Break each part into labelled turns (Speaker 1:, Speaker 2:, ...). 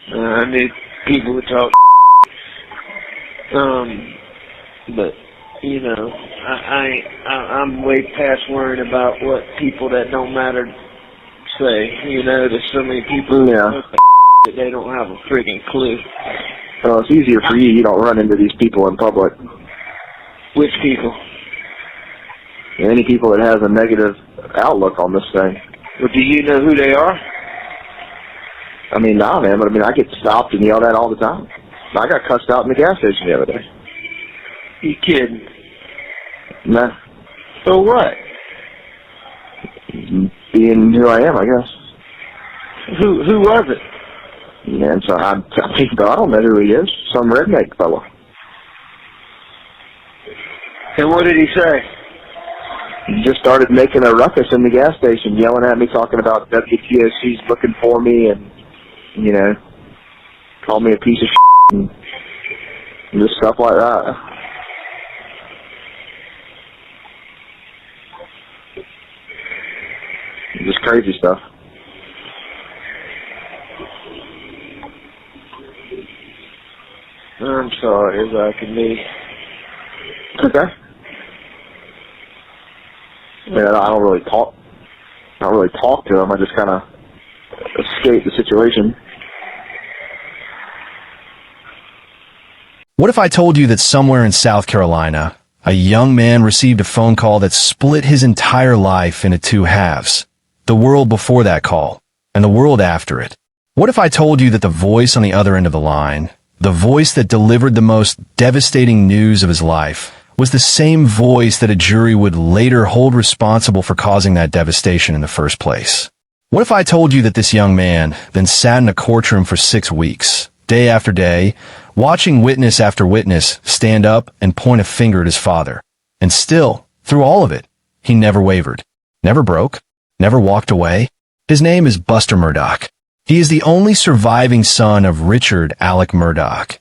Speaker 1: I knew people would talk. But you know, I'm way past worrying about what people that don't matter say. You know, there's so many people that they don't have a friggin' clue.
Speaker 2: Well, it's easier for you. You don't run into these people in public.
Speaker 1: Which people?
Speaker 2: Any people that has a negative outlook on this thing.
Speaker 1: Well, do you know who they are?
Speaker 2: I mean, nah, man, but I mean, I get stopped and yelled at all the time. I got cussed out in the gas station the other day.
Speaker 1: You kidding?
Speaker 2: Nah.
Speaker 1: So what?
Speaker 2: Being who I am, I guess.
Speaker 1: Who was it?
Speaker 2: And so I don't know who he is. Some redneck fellow.
Speaker 1: And what did he say?
Speaker 2: He just started making a ruckus in the gas station, yelling at me, talking about WTOC's looking for me, and, you know, called me a piece of shit and just stuff like that. Just crazy stuff.
Speaker 1: I'm sorry as I can be.
Speaker 2: Okay. I mean, I don't really talk to him. I just kind of escape the situation.
Speaker 3: What if I told you that somewhere in South Carolina, a young man received a phone call that split his entire life into two halves? The world before that call, and the world after it. What if I told you that the voice on the other end of the line, the voice that delivered the most devastating news of his life, was the same voice that a jury would later hold responsible for causing that devastation in the first place? What if I told you that this young man then sat in a courtroom for 6 weeks, day after day, watching witness after witness stand up and point a finger at his father, and still, through all of it, he never wavered, never broke, never walked away? His name is Buster Murdaugh. He is the only surviving son of Richard Alex Murdaugh,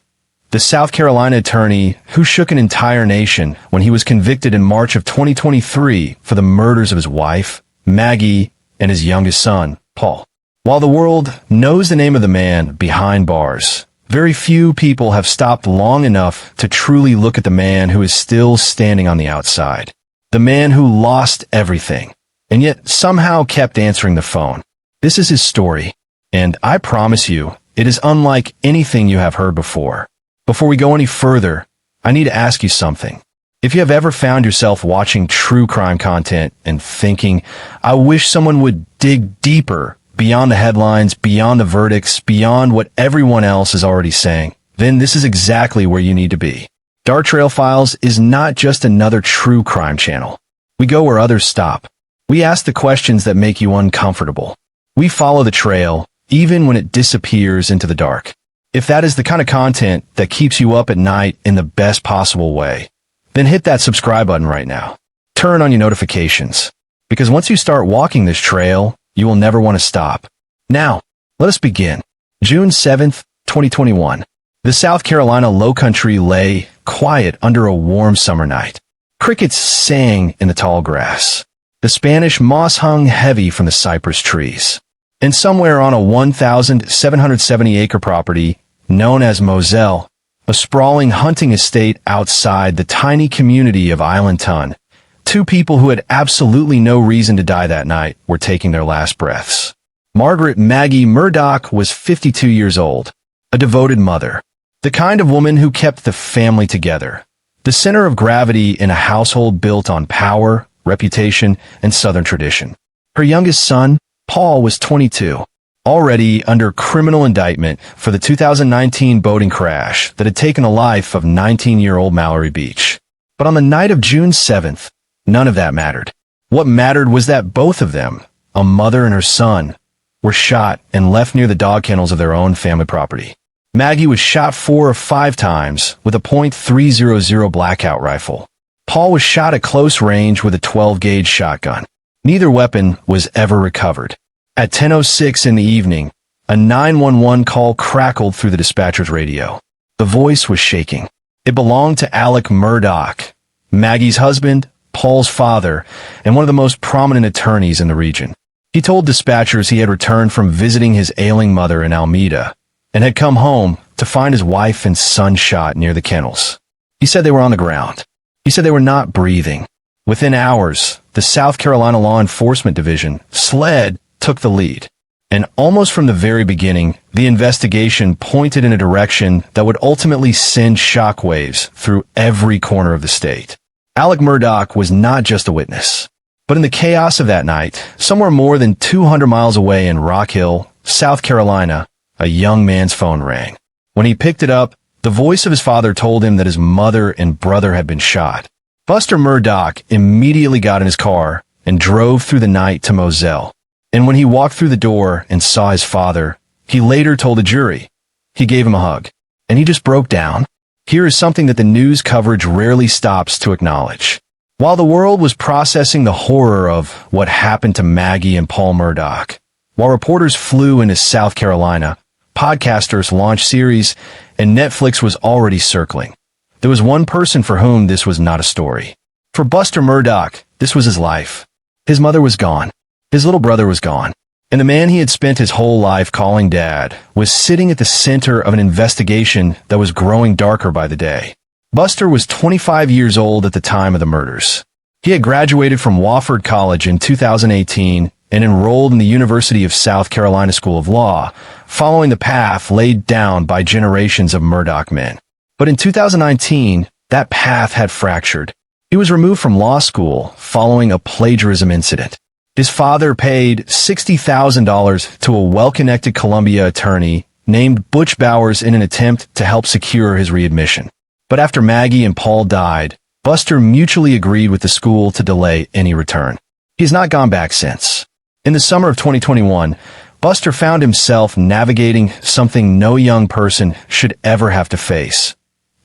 Speaker 3: the South Carolina attorney who shook an entire nation when he was convicted in March of 2023 for the murders of his wife, Maggie, and his youngest son, Paul. While the world knows the name of the man behind bars, very few people have stopped long enough to truly look at the man who is still standing on the outside. The man who lost everything, and yet somehow kept answering the phone. This is his story, and I promise you, it is unlike anything you have heard before. Before we go any further, I need to ask you something. If you have ever found yourself watching true crime content and thinking, I wish someone would dig deeper, beyond the headlines, beyond the verdicts, beyond what everyone else is already saying, then this is exactly where you need to be. Dark Trail Files is not just another true crime channel. We go where others stop. We ask the questions that make you uncomfortable. We follow the trail, even when it disappears into the dark. If that is the kind of content that keeps you up at night in the best possible way, then hit that subscribe button right now. Turn on your notifications, because once you start walking this trail, you will never want to stop. Now, let us begin. June 7th, 2021. The South Carolina Lowcountry lay quiet under a warm summer night. Crickets sang in the tall grass. The Spanish moss hung heavy from the cypress trees. And somewhere on a 1,770-acre property known as Moselle, a sprawling hunting estate outside the tiny community of Island Ton, two people who had absolutely no reason to die that night were taking their last breaths. Margaret Maggie Murdaugh was 52 years old, a devoted mother, the kind of woman who kept the family together, the center of gravity in a household built on power, reputation, and Southern tradition. Her youngest son, Paul, was 22, already under criminal indictment for the 2019 boating crash that had taken the life of 19-year-old Mallory Beach. But on the night of June 7th, none of that mattered. What mattered was that both of them, a mother and her son, were shot and left near the dog kennels of their own family property. Maggie was shot 4 or 5 times with a .300 Blackout rifle. Paul was shot at close range with a 12-gauge shotgun. Neither weapon was ever recovered. At 10:06 in the evening, a 911 call crackled through the dispatcher's radio. The voice was shaking. It belonged to Alex Murdaugh, Maggie's husband, Paul's father, and one of the most prominent attorneys in the region. He told dispatchers he had returned from visiting his ailing mother in Alameda, and had come home to find his wife and son shot near the kennels. He said they were on the ground. He said they were not breathing. Within hours, the South Carolina Law Enforcement Division, SLED, took the lead. And almost from the very beginning, the investigation pointed in a direction that would ultimately send shockwaves through every corner of the state. Alex Murdaugh was not just a witness. But in the chaos of that night, somewhere more than 200 miles away in Rock Hill, South Carolina, a young man's phone rang. When he picked it up, the voice of his father told him that his mother and brother had been shot. Buster Murdaugh immediately got in his car and drove through the night to Moselle. And when he walked through the door and saw his father, he later told the jury. He gave him a hug, and he just broke down. Here is something that the news coverage rarely stops to acknowledge. While the world was processing the horror of what happened to Maggie and Paul Murdaugh, while reporters flew into South Carolina, podcasters launched series, and Netflix was already circling, there was one person for whom this was not a story. For Buster Murdaugh, this was his life. His mother was gone. His little brother was gone. And the man he had spent his whole life calling dad was sitting at the center of an investigation that was growing darker by the day. Buster was 25 years old at the time of the murders. He had graduated from Wofford College in 2018 and enrolled in the University of South Carolina School of Law, following the path laid down by generations of Murdaugh men. But in 2019, that path had fractured. He was removed from law school following a plagiarism incident. His father paid $60,000 to a well-connected Columbia attorney named Butch Bowers in an attempt to help secure his readmission. But after Maggie and Paul died, Buster mutually agreed with the school to delay any return. He's not gone back since. In the summer of 2021, Buster found himself navigating something no young person should ever have to face.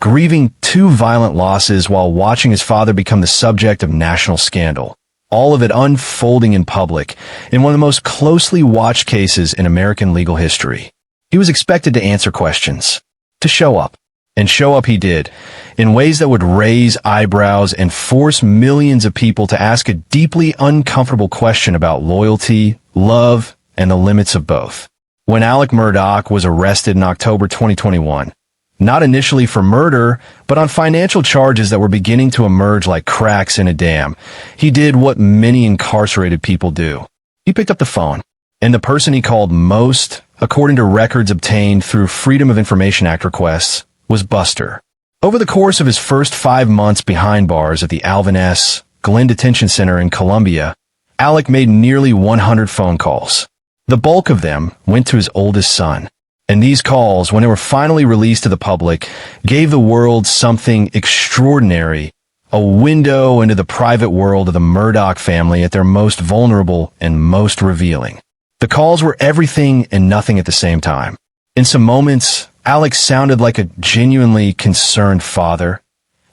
Speaker 3: Grieving two violent losses while watching his father become the subject of national scandal. All of it unfolding in public in one of the most closely watched cases in American legal history. He was expected to answer questions, to show up. And show up he did, in ways that would raise eyebrows and force millions of people to ask a deeply uncomfortable question about loyalty, love, and the limits of both. When Alex Murdaugh was arrested in October 2021, not initially for murder, but on financial charges that were beginning to emerge like cracks in a dam, he did what many incarcerated people do. He picked up the phone, and the person he called most, according to records obtained through Freedom of Information Act requests, was Buster. Over the course of his first 5 months behind bars at the Alvin S. Glenn Detention Center in Columbia, Alex made nearly 100 phone calls. The bulk of them went to his oldest son. And these calls, when they were finally released to the public, gave the world something extraordinary, a window into the private world of the Murdaugh family at their most vulnerable and most revealing. The calls were everything and nothing at the same time. In some moments, Alex sounded like a genuinely concerned father,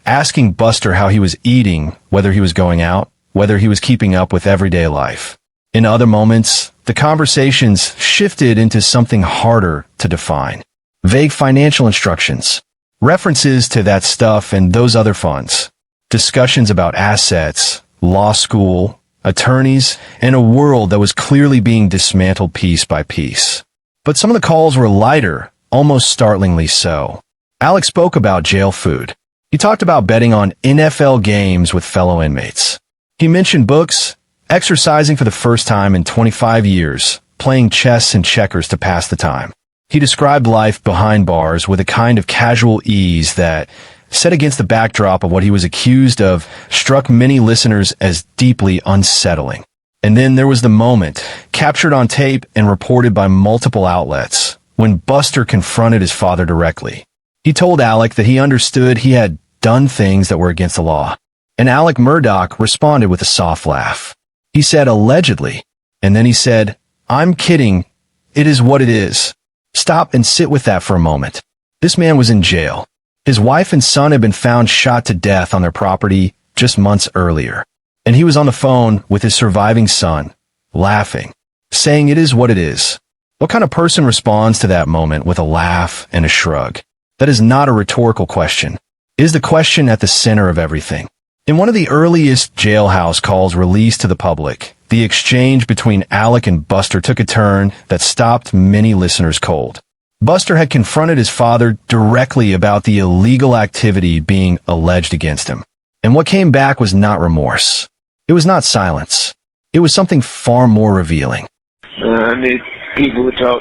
Speaker 3: asking Buster how he was eating, whether he was going out, whether he was keeping up with everyday life. In other moments, the conversations shifted into something harder to define. Vague financial instructions, references to that stuff and those other funds, discussions about assets, law school, attorneys, and a world that was clearly being dismantled piece by piece. But some of the calls were lighter, almost startlingly so. Alex spoke about jail food. He talked about betting on NFL games with fellow inmates. He mentioned books, exercising for the first time in 25 years, playing chess and checkers to pass the time. He described life behind bars with a kind of casual ease that, set against the backdrop of what he was accused of, struck many listeners as deeply unsettling. And then there was the moment, captured on tape and reported by multiple outlets, when Buster confronted his father directly. He told Alex that he understood he had done things that were against the law. And Alex Murdaugh responded with a soft laugh. He said, allegedly. And then he said, I'm kidding. It is what it is. Stop and sit with that for a moment. This man was in jail. His wife and son had been found shot to death on their property just months earlier. And he was on the phone with his surviving son, laughing, saying it is what it is. What kind of person responds to that moment with a laugh and a shrug? That is not a rhetorical question. It is the question at the center of everything. In one of the earliest Jailhouse calls released to the public, the exchange between Alex and Buster took a turn that stopped many listeners cold. Buster had confronted his father directly about the illegal activity being alleged against him. And what came back was not remorse. It was not silence. It was something far more revealing.
Speaker 1: I need people to talk.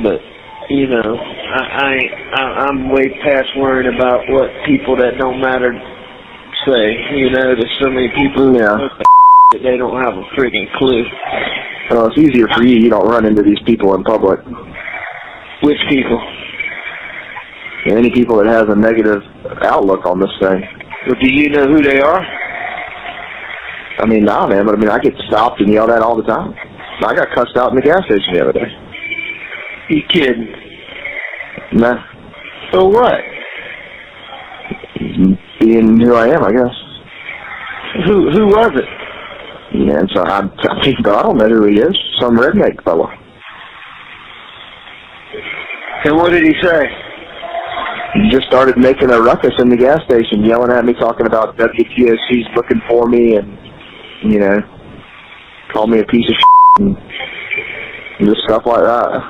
Speaker 1: But you know, I'm way past worrying about what people that don't matter say. You know, there's so many people that they don't have a freaking clue.
Speaker 2: Well, it's easier for you. You don't run into these people in public.
Speaker 1: Which people?
Speaker 2: Any people that has a negative outlook on this thing.
Speaker 1: Well, do you know who they are?
Speaker 2: I mean, nah, man, but I mean, I get stopped and yelled at all the time. I got cussed out in the gas station the other day.
Speaker 1: You kidding?
Speaker 2: Nah.
Speaker 1: So what?
Speaker 2: Being who I am, I guess.
Speaker 1: Who was it?
Speaker 2: Yeah, so I don't know who he is. Some redneck fella.
Speaker 1: And what did he say?
Speaker 2: He just started making a ruckus in the gas station, yelling at me, talking about WTOC's looking for me, and, you know, called me a piece of shit, and just stuff like that.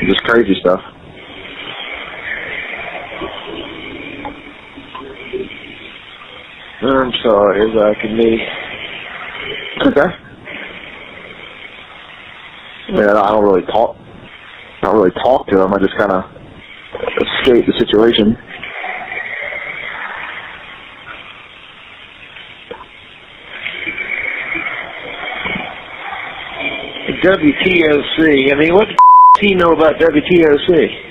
Speaker 2: Just crazy stuff.
Speaker 1: I'm sorry as I can be.
Speaker 2: Okay. Yeah, I don't really talk to him. I just kind of escape the situation.
Speaker 1: WTOC. I mean, what the does he know about WTOC?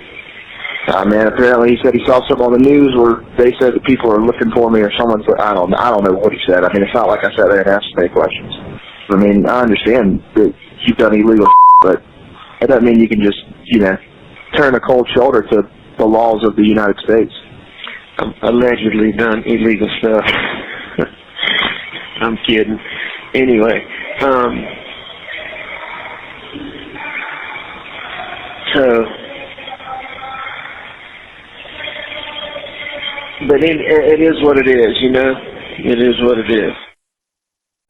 Speaker 2: Man, apparently he said he saw something on the news where they said that people are looking for me, or someone's. I don't know what he said. I mean, it's not like I sat there and asked any questions. I mean, I understand that you've done illegal, but that doesn't mean you can just, you know, turn a cold shoulder to the laws of the United States.
Speaker 1: Allegedly done illegal stuff. I'm kidding. Anyway, but it is what it is, you know? It is what it is.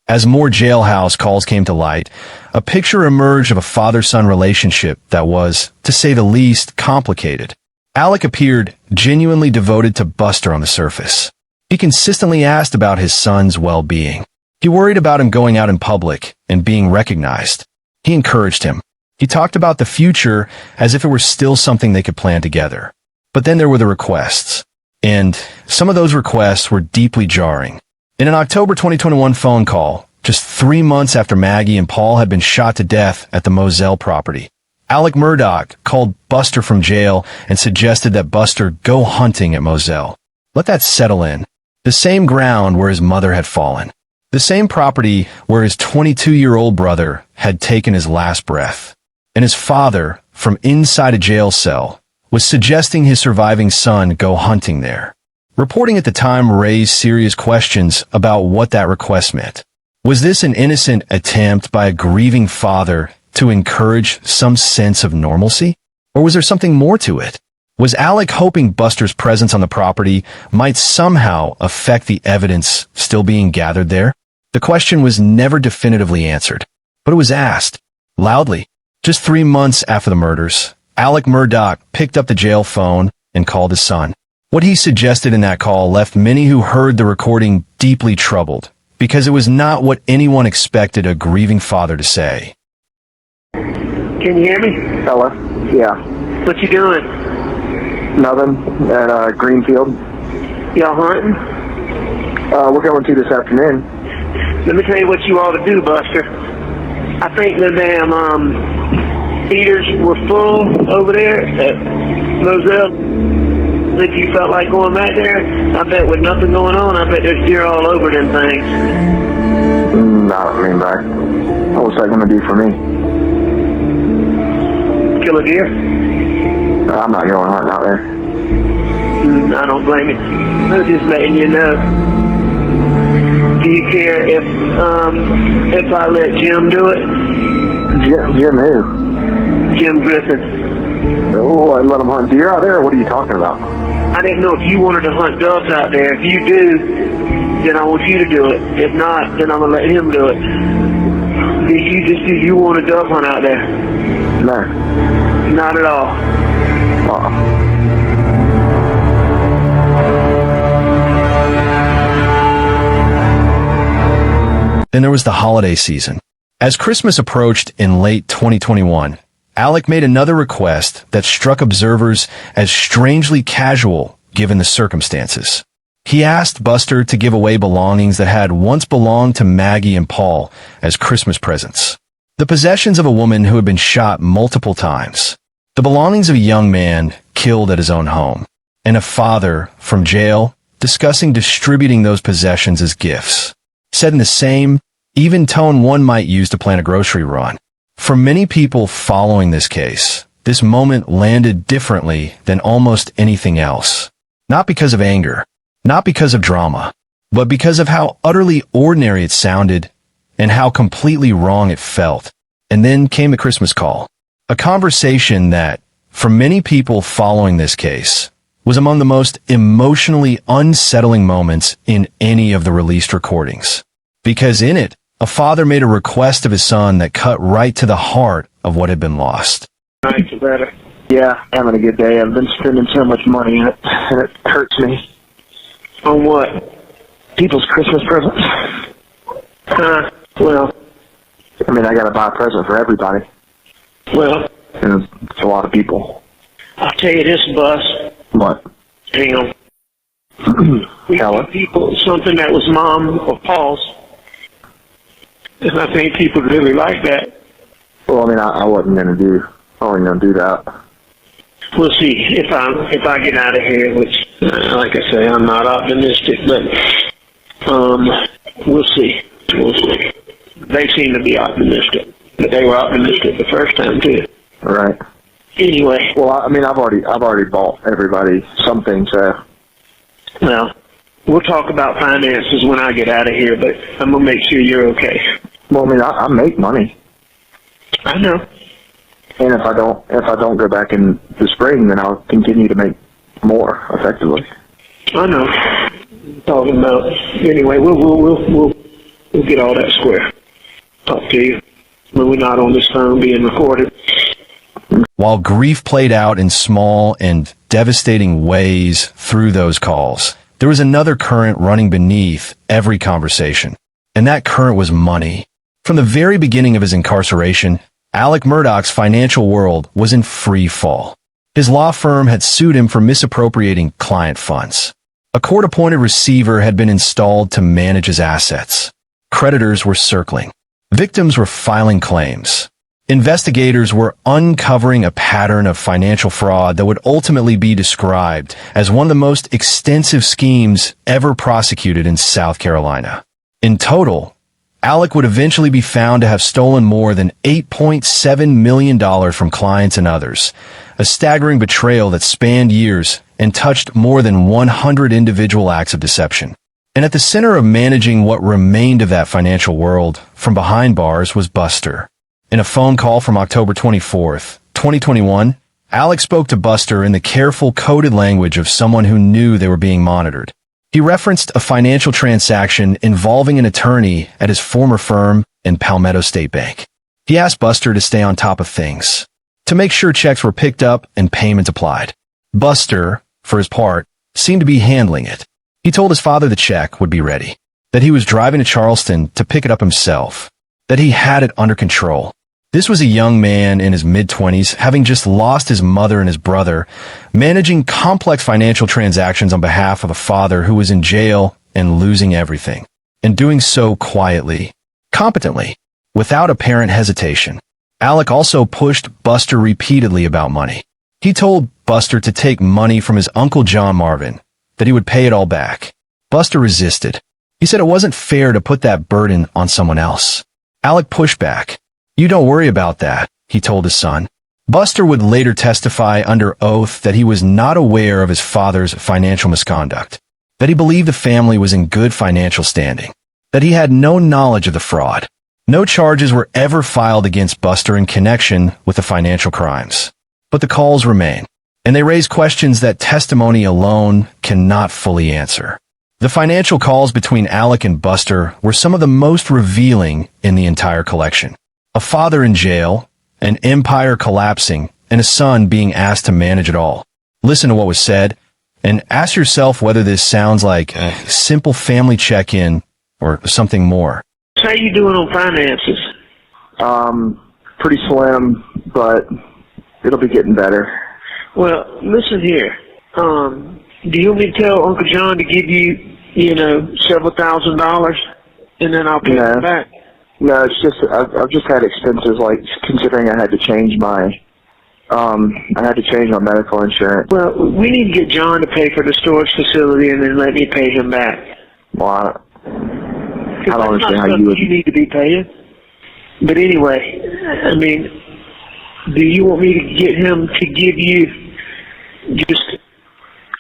Speaker 3: As more Jailhouse calls came to light, a picture emerged of a father-son relationship that was, to say the least, complicated. Alec appeared genuinely devoted to Buster on the surface. He consistently asked about his son's well-being. He worried about him going out in public and being recognized. He encouraged him. He talked about the future as if it were still something they could plan together. But then there were the requests. And some of those requests were deeply jarring. In an October 2021 phone call, just 3 months after Maggie and Paul had been shot to death at the Moselle property, Alex Murdaugh called Buster from jail and suggested that Buster go hunting at Moselle. Let that settle in. The same ground where his mother had fallen. The same property where his 22-year-old brother had taken his last breath. And his father, from inside a jail cell, was suggesting his surviving son go hunting there. Reporting at the time raised serious questions about what that request meant. Was this an innocent attempt by a grieving father to encourage some sense of normalcy? Or was there something more to it? Was Alec hoping Buster's presence on the property might somehow affect the evidence still being gathered there? The question was never definitively answered, but it was asked, loudly. Just 3 months after the murders, Alex Murdaugh picked up the jail phone and called his son. What he suggested in that call left many who heard the recording deeply troubled, because it was not what anyone expected a grieving father to say.
Speaker 1: Can you hear me?
Speaker 2: Hello? Yeah.
Speaker 1: What you doing?
Speaker 2: Nothing. At Greenfield.
Speaker 1: Y'all hunting?
Speaker 2: We're going to this afternoon.
Speaker 1: Let me tell you what you ought to do, Buster. I think the damn theaters were full over there at Moselle. If you felt like going back there, I bet with nothing going on, I bet there's deer all over them things.
Speaker 2: Not me back. What's that going to do for me?
Speaker 1: Kill a deer?
Speaker 2: I'm not going hunting out there.
Speaker 1: I don't blame you. I'm just letting you know. Do you care if I let Jim do it?
Speaker 2: Jim who?
Speaker 1: Jim Griffin.
Speaker 2: Oh, I let him hunt deer out there? What are you talking about?
Speaker 1: I didn't know if you wanted to hunt doves out there. If you do, then I want you to do it. If not, then I'm gonna let him do it. Do you want a dove hunt out there?
Speaker 2: No.
Speaker 1: Not at all.
Speaker 3: Then there was the holiday season. As Christmas approached in late 2021, Alec made another request that struck observers as strangely casual given the circumstances. He asked Buster to give away belongings that had once belonged to Maggie and Paul as Christmas presents. The possessions of a woman who had been shot multiple times. The belongings of a young man killed at his own home. And a father from jail discussing distributing those possessions as gifts. Said in the same, even tone one might use to plan a grocery run. For many people following this case, this moment landed differently than almost anything else. Not because of anger, not because of drama, but because of how utterly ordinary it sounded and how completely wrong it felt. And then came the Christmas call. A conversation that, for many people following this case, was among the most emotionally unsettling moments in any of the released recordings. Because in it, a father made a request of his son that cut right to the heart of what had been lost.
Speaker 1: Nice, better.
Speaker 2: Yeah, having a good day. I've been spending so much money and it hurts me.
Speaker 1: On what?
Speaker 2: People's Christmas presents.
Speaker 1: Well,
Speaker 2: I mean, I gotta buy a present for everybody.
Speaker 1: Well,
Speaker 2: And it's a lot of people.
Speaker 1: I'll tell you this, Bus.
Speaker 2: What?
Speaker 1: Hang on. We give people something that was Mom or Paul's. And I think people really like that.
Speaker 2: Well, I mean, I wasn't gonna do that.
Speaker 1: We'll see if I get out of here, which, like I say, I'm not optimistic, but we'll see. We'll see. They seem to be optimistic, but they were optimistic the first time too.
Speaker 2: Right.
Speaker 1: Anyway.
Speaker 2: Well, I mean, I've already bought everybody something, so.
Speaker 1: Well, we'll talk about finances when I get out of here, but I'm gonna make sure you're okay.
Speaker 2: Well, I mean, I make money.
Speaker 1: I know.
Speaker 2: And if I don't go back in the spring, then I'll continue to make more effectively.
Speaker 1: I know. Talking about anyway, we'll get all that square. Talk to you when we're not on this phone being recorded.
Speaker 3: While grief played out in small and devastating ways through those calls, there was another current running beneath every conversation, and that current was money. From the very beginning of his incarceration, Alex Murdaugh's financial world was in free fall. His law firm had sued him for misappropriating client funds. A court-appointed receiver had been installed to manage his assets. Creditors were circling. Victims were filing claims. Investigators were uncovering a pattern of financial fraud that would ultimately be described as one of the most extensive schemes ever prosecuted in South Carolina. In total, Alec would eventually be found to have stolen more than $8.7 million from clients and others, a staggering betrayal that spanned years and touched more than 100 individual acts of deception. And at the center of managing what remained of that financial world from behind bars was Buster. In a phone call from October 24th, 2021, Alec spoke to Buster in the careful, coded language of someone who knew they were being monitored. He referenced a financial transaction involving an attorney at his former firm in Palmetto State Bank. He asked Buster to stay on top of things, to make sure checks were picked up and payments applied. Buster, for his part, seemed to be handling it. He told his father the check would be ready, that he was driving to Charleston to pick it up himself, that he had it under control. This was a young man in his mid-20s, having just lost his mother and his brother, managing complex financial transactions on behalf of a father who was in jail and losing everything, and doing so quietly, competently, without apparent hesitation. Alec also pushed Buster repeatedly about money. He told Buster to take money from his Uncle John Marvin, that he would pay it all back. Buster resisted. He said it wasn't fair to put that burden on someone else. Alec pushed back. "You don't worry about that," he told his son. Buster would later testify under oath that he was not aware of his father's financial misconduct, that he believed the family was in good financial standing, that he had no knowledge of the fraud. No charges were ever filed against Buster in connection with the financial crimes. But the calls remain, and they raise questions that testimony alone cannot fully answer. The financial calls between Alec and Buster were some of the most revealing in the entire collection. A father in jail, an empire collapsing, and a son being asked to manage it all. Listen to what was said, and ask yourself whether this sounds like a simple family check-in or something more.
Speaker 1: How you doing on finances?
Speaker 2: Pretty slim, but it'll be getting better.
Speaker 1: Well, listen here. Do you want me to tell Uncle John to give you, several $1,000s, and then I'll pay him back?
Speaker 2: No, it's just I've just had expenses, like considering I had to change my medical insurance.
Speaker 1: Well, we need to get John to pay for the storage facility and then let me pay him back.
Speaker 2: Well, I don't understand how you would.
Speaker 1: You need to be paying. But anyway, I mean, do you want me to get him to give you just,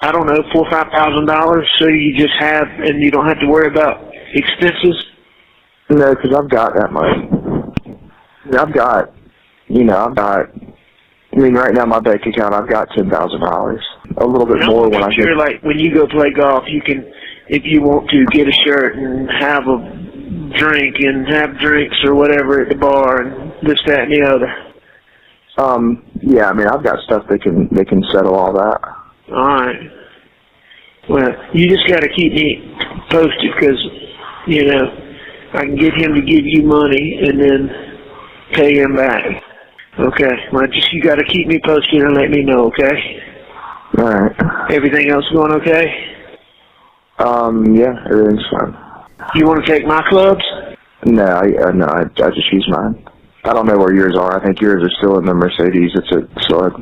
Speaker 1: I don't know, $4,000 or $5,000 so you just have, and you don't have to worry about expenses?
Speaker 2: No, because I've got that money. Right now in my bank account, I've got $10,000. A little bit more when I get.
Speaker 1: Sure, like when you go play golf, you can, if you want to, get a shirt and have a drink and have drinks or whatever at the bar and this, that, and the other.
Speaker 2: Yeah, I've got stuff that can settle all that.
Speaker 1: All right. Well, you just got to keep me posted because, I can get him to give you money and then pay him back. Okay. Well, you got to keep me posted and let me know, okay?
Speaker 2: All right.
Speaker 1: Everything else going okay?
Speaker 2: Yeah, everything's fine.
Speaker 1: You want to take my clubs?
Speaker 2: No, I just use mine. I don't know where yours are. I think yours are still in the Mercedes. It's a sword.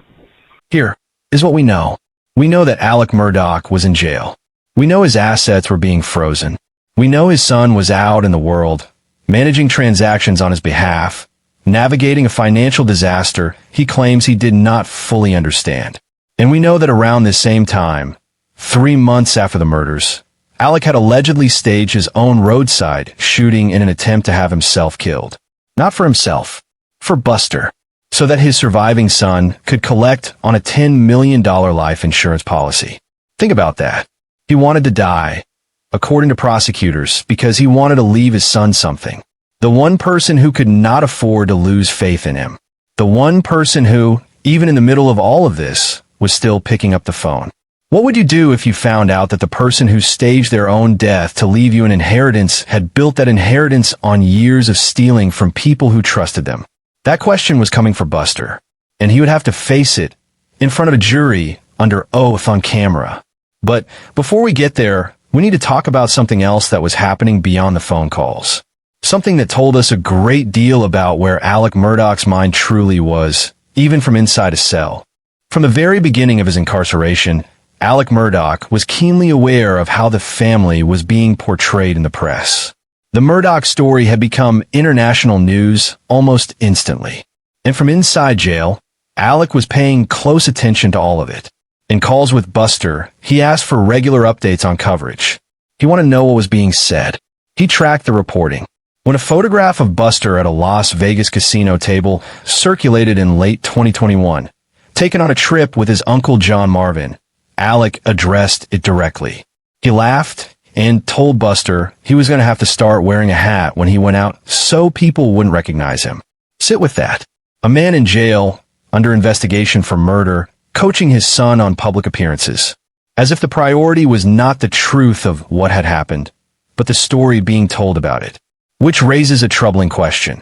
Speaker 3: Here is what we know. We know that Alex Murdaugh was in jail. We know his assets were being frozen. We know his son was out in the world, managing transactions on his behalf, navigating a financial disaster he claims he did not fully understand. And we know that around this same time, 3 months after the murders, Alec had allegedly staged his own roadside shooting in an attempt to have himself killed. Not for himself, for Buster, so that his surviving son could collect on a $10 million life insurance policy. Think about that. He wanted to die, according to prosecutors, because he wanted to leave his son something. The one person who could not afford to lose faith in him. The one person who, even in the middle of all of this, was still picking up the phone. What would you do if you found out that the person who staged their own death to leave you an inheritance had built that inheritance on years of stealing from people who trusted them? That question was coming for Buster, and he would have to face it in front of a jury under oath on camera. But before we get there, we need to talk about something else that was happening beyond the phone calls. Something that told us a great deal about where Alex Murdaugh's mind truly was, even from inside a cell. From the very beginning of his incarceration, Alex Murdaugh was keenly aware of how the family was being portrayed in the press. The Murdaugh story had become international news almost instantly. And from inside jail, Alec was paying close attention to all of it. In calls with Buster, he asked for regular updates on coverage. He wanted to know what was being said. He tracked the reporting. When a photograph of Buster at a Las Vegas casino table circulated in late 2021, taken on a trip with his uncle John Marvin, Alec addressed it directly. He laughed and told Buster he was going to have to start wearing a hat when he went out so people wouldn't recognize him. Sit with that. A man in jail, under investigation for murder, coaching his son on public appearances. As if the priority was not the truth of what had happened, but the story being told about it. Which raises a troubling question.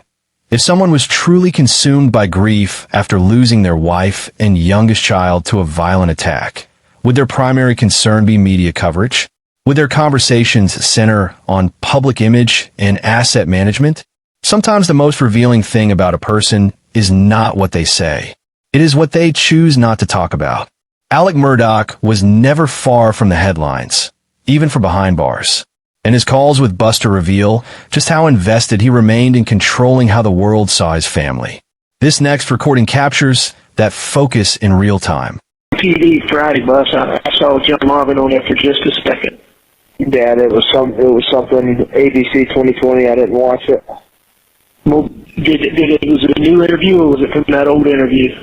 Speaker 3: If someone was truly consumed by grief after losing their wife and youngest child to a violent attack, would their primary concern be media coverage? Would their conversations center on public image and asset management? Sometimes the most revealing thing about a person is not what they say. It is what they choose not to talk about. Alex Murdaugh was never far from the headlines, even for behind bars. And his calls with Buster reveal just how invested he remained in controlling how the world saw his family. This next recording captures that focus in real time.
Speaker 1: TV Friday, Bus. I saw John Marvin on there for just a second.
Speaker 2: Dad, it was something ABC 2020. I didn't watch it.
Speaker 1: Well, was it a new interview or was it from that old interview?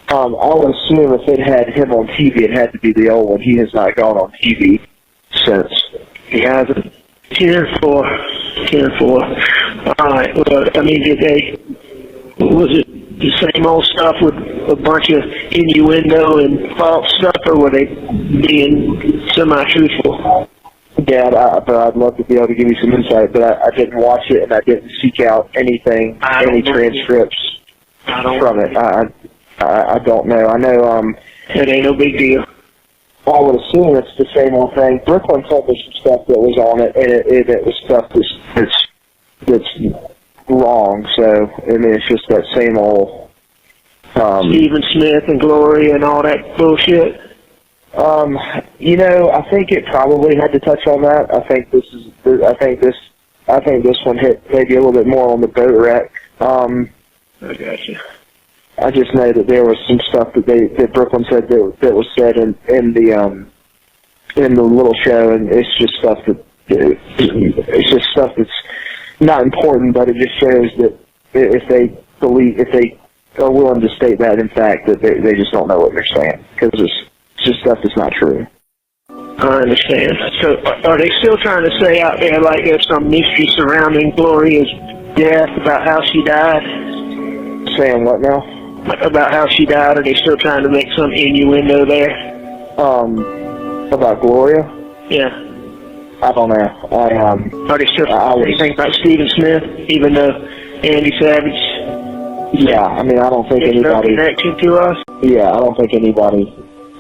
Speaker 2: I would assume if it had him on TV, it had to be the old one. He has not gone on TV since. He hasn't.
Speaker 1: 10-4. 10-4. All right. Well, I mean, was it the same old stuff with a bunch of innuendo and false stuff, or were they being semi-truthful?
Speaker 2: Yeah, but I'd love to be able to give you some insight, but I didn't watch it, and I didn't seek out any transcripts from it. I don't know. I know.
Speaker 1: It ain't no big deal.
Speaker 2: I would assume it's the same old thing. Brooklyn told me some stuff that was on it, and it was stuff that's wrong. So I mean, it's just that same old.
Speaker 1: Stephen Smith and Gloria and all that bullshit.
Speaker 2: You know, I think it probably had to touch on that. I think this one hit maybe a little bit more on the boat wreck.
Speaker 1: I gotcha.
Speaker 2: I just know that there was some stuff that Brooklyn said that was said in the little show, and it's just stuff that's not important, but it just shows that if they are willing to state that in fact, that they just don't know what they're saying, because it's just stuff that's not true.
Speaker 1: I understand. So are they still trying to say out there like there's some mystery surrounding Gloria's death, about how she died?
Speaker 2: Saying what now?
Speaker 1: About how she died? Are they still trying to make some innuendo there?
Speaker 2: About Gloria?
Speaker 1: Yeah.
Speaker 2: I don't know.
Speaker 1: Are they still saying anything about Stephen Smith, even though Andy Savage?
Speaker 2: Yeah, I mean, I don't think
Speaker 1: there's
Speaker 2: anybody.
Speaker 1: No connection to us?
Speaker 2: Yeah, I don't think anybody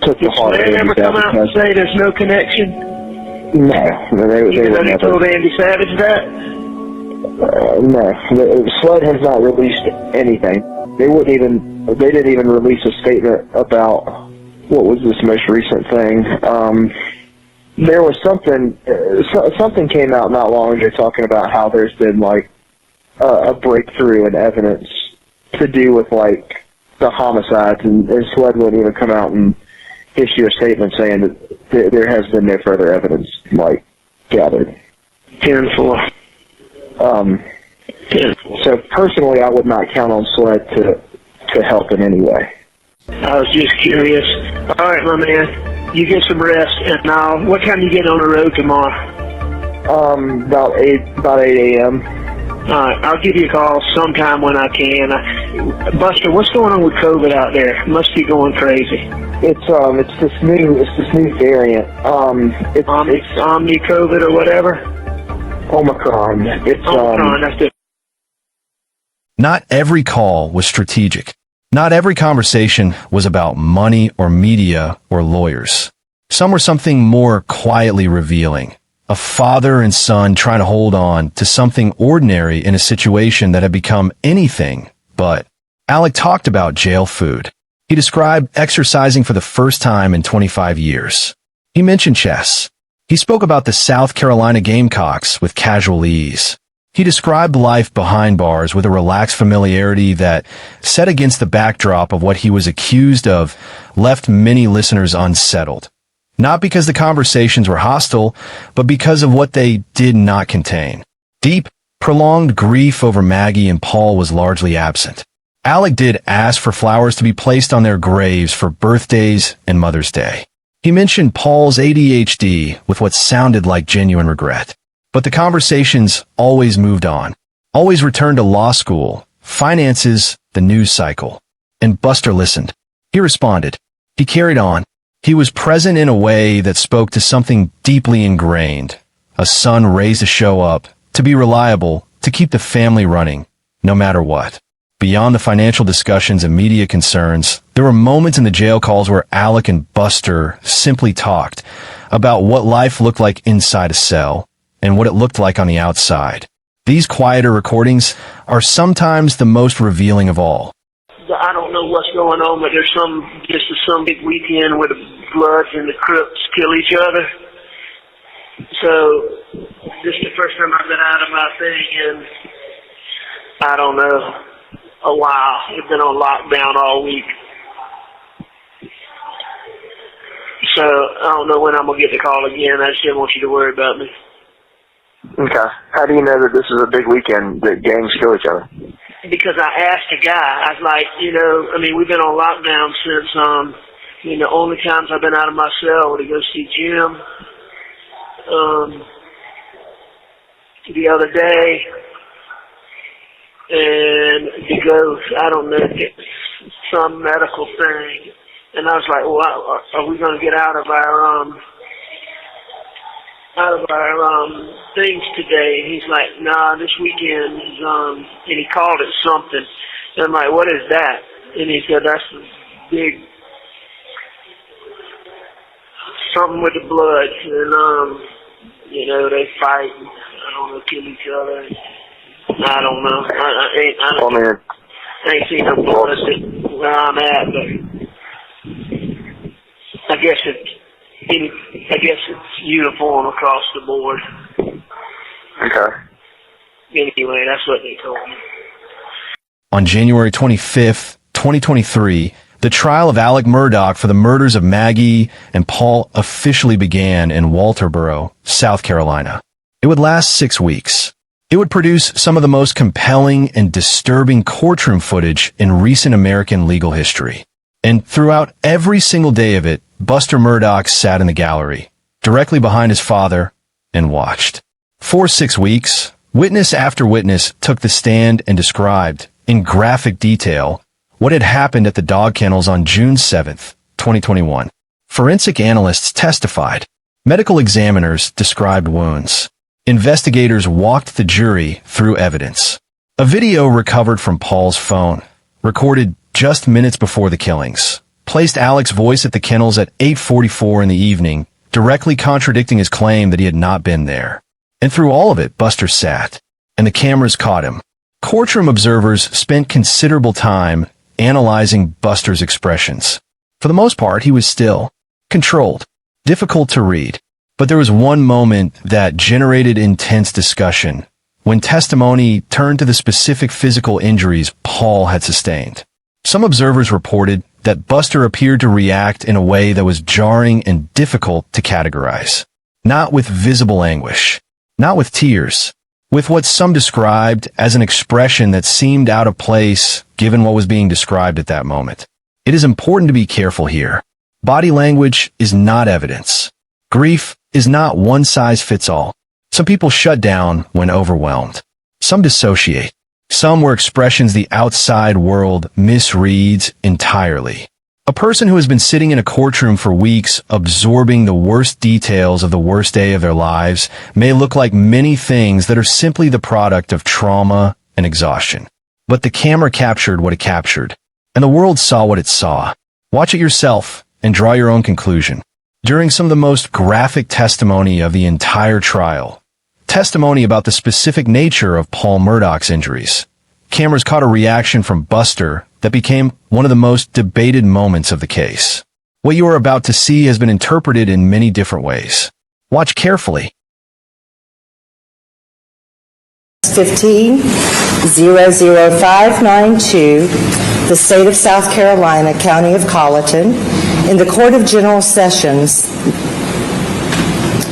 Speaker 2: took the heart of
Speaker 1: Did Sled ever
Speaker 2: Andy
Speaker 1: come out and
Speaker 2: Savage.
Speaker 1: say there's no connection?
Speaker 2: No, they
Speaker 1: Even though
Speaker 2: would
Speaker 1: they
Speaker 2: never.
Speaker 1: told Andy Savage that?
Speaker 2: No, Sled has not released anything. They didn't even release a statement about what was this most recent thing. There was something came out not long ago talking about how there's been like a breakthrough in evidence to do with like the homicides, and Sled wouldn't even come out and issue a statement saying that there has been no further evidence like gathered.
Speaker 1: 10-4.
Speaker 2: So personally, I would not count on Sled to help in any way.
Speaker 1: I was just curious. All right, my man. You get some rest, and what time you get on the road tomorrow?
Speaker 2: About 8 a.m.
Speaker 1: All right, I'll give you a call sometime when I can. Buster, what's going on with COVID out there? It must be going crazy.
Speaker 2: It's this new variant. It's
Speaker 1: Omni COVID or whatever.
Speaker 2: Omicron.
Speaker 1: Omicron. That's it.
Speaker 3: Not every call was strategic. Not every conversation was about money or media or lawyers. Some were something more quietly revealing. A father and son trying to hold on to something ordinary in a situation that had become anything but. Alec talked about jail food. He described exercising for the first time in 25 years. He mentioned chess. He spoke about the South Carolina Gamecocks with casual ease. He described life behind bars with a relaxed familiarity that, set against the backdrop of what he was accused of, left many listeners unsettled. Not because the conversations were hostile, but because of what they did not contain. Deep, prolonged grief over Maggie and Paul was largely absent. Alec did ask for flowers to be placed on their graves for birthdays and Mother's Day. He mentioned Paul's ADHD with what sounded like genuine regret. But the conversations always moved on, always returned to law school, finances, the news cycle. And Buster listened. He responded. He carried on. He was present in a way that spoke to something deeply ingrained. A son raised to show up, to be reliable, to keep the family running, no matter what. Beyond the financial discussions and media concerns, there were moments in the jail calls where Alec and Buster simply talked about what life looked like inside a cell and what it looked like on the outside. These quieter recordings are sometimes the most revealing of all.
Speaker 1: I don't know what's going on, but there's some big weekend where the Bloods and the Crips kill each other. So this is the first time I've been out of my thing in, I don't know, a while. It's been on lockdown all week. So I don't know when I'm going to get the call again. I just didn't want you to worry about me.
Speaker 2: Okay. How do you know that this is a big weekend that gangs kill each other?
Speaker 1: Because I asked a guy, I was like, we've been on lockdown since, the only times I've been out of my cell were to go see Jim, the other day, and to go, I don't know, get some medical thing. And I was like, well, are we going to get out of our things today? And he's like, nah, this weekend is, and he called it something. And I'm like, what is that? And he said, that's the big, something with the blood. And, you know, they fight, and, I don't know, kill each other. I don't know. I ain't seen no blood where I'm at, but I guess it's uniform across the board.
Speaker 2: Okay.
Speaker 1: Anyway, that's what they told me.
Speaker 3: On January 25th, 2023, the trial of Alex Murdaugh for the murders of Maggie and Paul officially began in Walterboro, South Carolina. It would last 6 weeks. It would produce some of the most compelling and disturbing courtroom footage in recent American legal history. And throughout every single day of it, Buster Murdaugh sat in the gallery, directly behind his father, and watched. For 6 weeks, witness after witness took the stand and described, in graphic detail, what had happened at the dog kennels on June 7th, 2021. Forensic analysts testified. Medical examiners described wounds. Investigators walked the jury through evidence. A video recovered from Paul's phone, recorded just minutes before the killings, placed Alex's voice at the kennels at 8:44 in the evening, directly contradicting his claim that he had not been there. And through all of it, Buster sat, and the cameras caught him. Courtroom observers spent considerable time analyzing Buster's expressions. For the most part, he was still, controlled, difficult to read. But there was one moment that generated intense discussion, when testimony turned to the specific physical injuries Paul had sustained. Some observers reported that Buster appeared to react in a way that was jarring and difficult to categorize. Not with visible anguish, not with tears, with what some described as an expression that seemed out of place given what was being described at that moment. It is important to be careful here. Body language is not evidence. Grief is not one size fits all. Some people shut down when overwhelmed. Some dissociate. Some where expressions the outside world misreads entirely. A person who has been sitting in a courtroom for weeks absorbing the worst details of the worst day of their lives may look like many things that are simply the product of trauma and exhaustion. But the camera captured what it captured, and the world saw what it saw. Watch it yourself and draw your own conclusion. During some of the most graphic testimony of the entire trial, testimony about the specific nature of Paul Murdaugh's injuries, cameras caught a reaction from Buster that became one of the most debated moments of the case. What you are about to see has been interpreted in many different ways. Watch carefully.
Speaker 4: 15-00592, the State of South Carolina, County of Colleton, in the Court of General Sessions,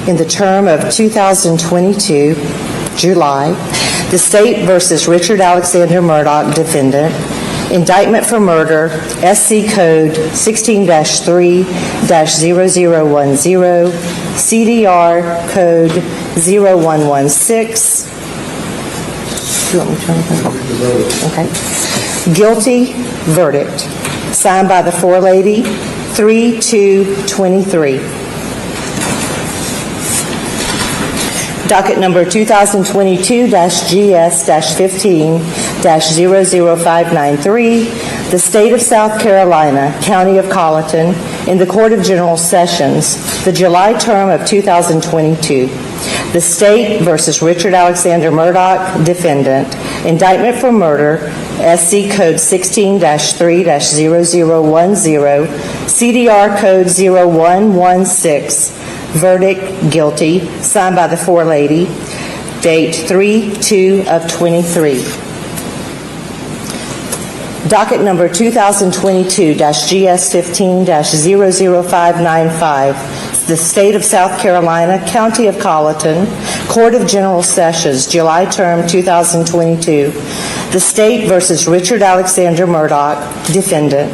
Speaker 4: in the term of 2022, July, the State versus Richard Alexander Murdaugh, defendant, indictment for murder, SC Code 16-3-0010, CDR Code 0116. Do you want me to turn it over? Okay. Guilty verdict. Signed by the forelady, 3-2-23. Docket number 2022-GS-15-00593, the State of South Carolina, County of Colleton, in the Court of General Sessions, the July term of 2022. The State versus Richard Alexander Murdaugh, defendant, indictment for murder, SC Code 16-3-0010, CDR Code 0116, verdict guilty, signed by the forelady, date 3/2/23. Docket number 2022-GS15-00595, the State of South Carolina, County of Colleton, Court of General Sessions, July term 2022. The State versus Richard Alexander Murdaugh, defendant,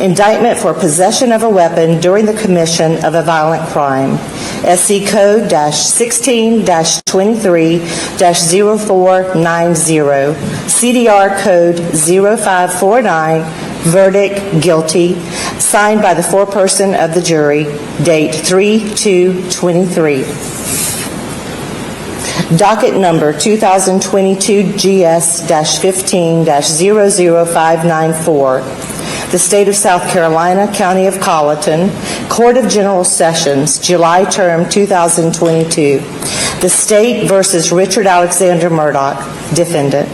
Speaker 4: Indictment for possession of a weapon during the commission of a violent crime. SC Code -16-23-0490. CDR Code 0549. Verdict, guilty. Signed by the foreperson of the jury. Date 3/2/23. Docket number 2022 GS-15-00594. The State of South Carolina, County of Colleton, Court of General Sessions, July term 2022. The State versus Richard Alexander Murdaugh, defendant.